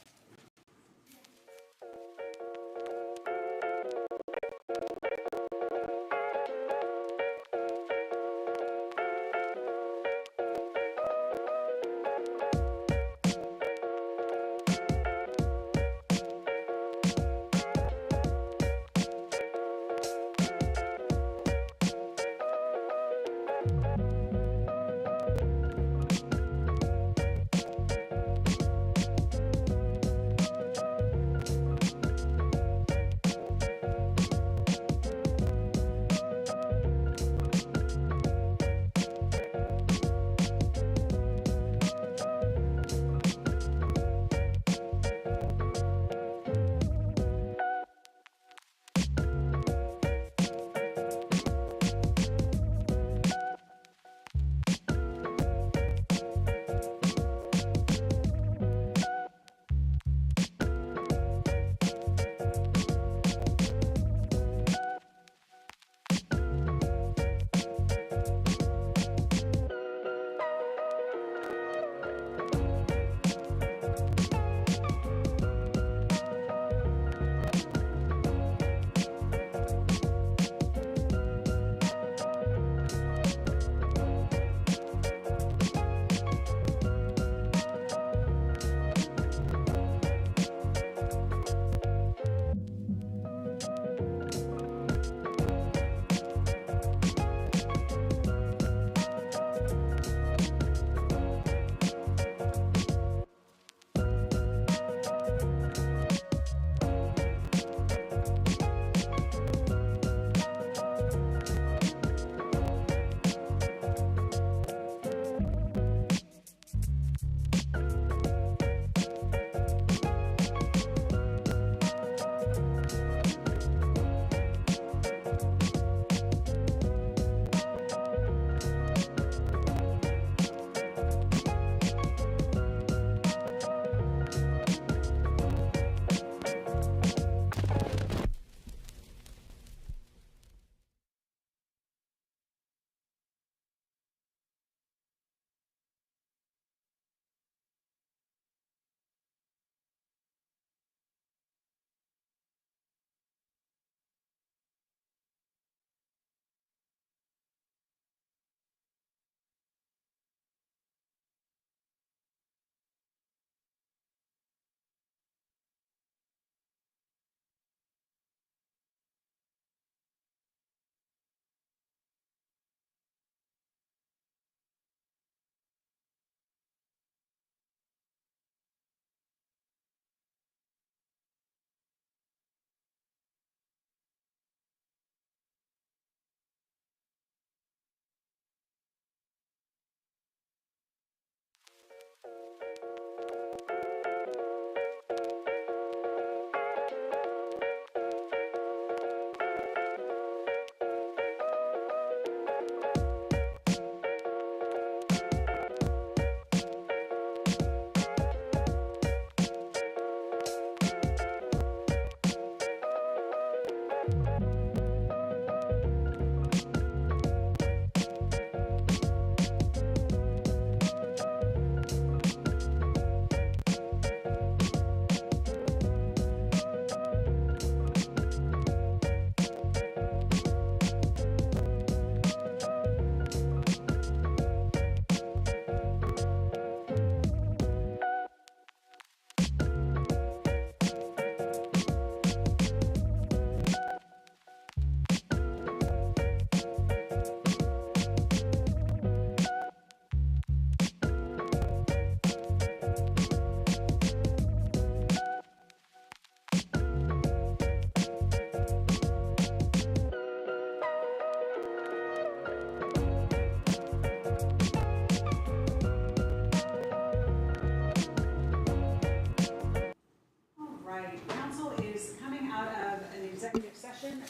Right, council is coming out of an executive session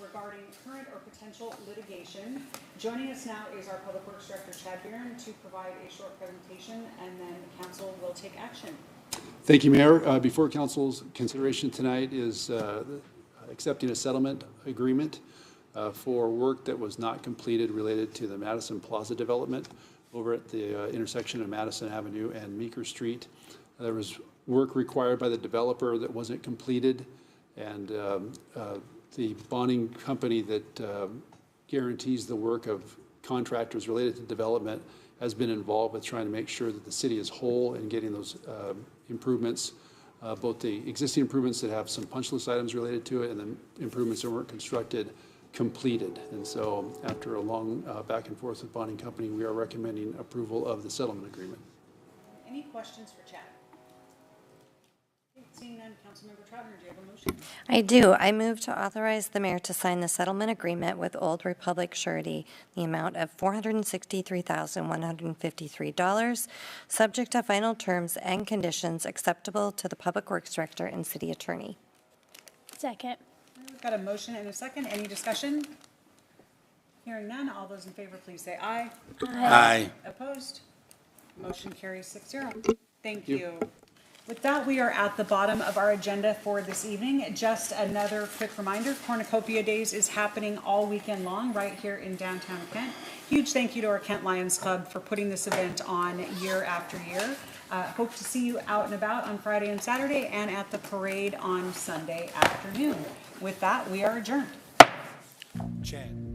regarding current or potential litigation. Joining us now is our Public Works Director, Chad Buren, to provide a short presentation, and then council will take action. Thank you, Mayor. Before council's consideration tonight is accepting a settlement agreement for work that was not completed related to the Madison Plaza development over at the intersection of Madison Avenue and Meeker Street. There was work required by the developer that wasn't completed, and the bonding company that guarantees the work of contractors related to development has been involved with trying to make sure that the city is whole in getting those improvements, both the existing improvements that have some punch list items related to it and the improvements that weren't constructed, completed. And so after a long back and forth with bonding company, we are recommending approval of the settlement agreement. Any questions for Chad? Seeing none, Councilmember Troutner, do you have a motion? I do. I move to authorize the mayor to sign the settlement agreement with Old Republic Surety, the amount of $463,153, subject to final terms and conditions acceptable to the Public Works Director and City Attorney. Second. We've got a motion and a second. Any discussion? Hearing none, all those in favor, please say aye. Aye. Opposed? Motion carries 6-0. Thank you. With that, we are at the bottom of our agenda for this evening. Just another quick reminder, Cornucopia Days is happening all weekend long right here in downtown Kent. Huge thank you to our Kent Lions Club for putting this event on year after year. Hope to see you out and about on Friday and Saturday and at the parade on Sunday afternoon. With that, we are adjourned. Chad.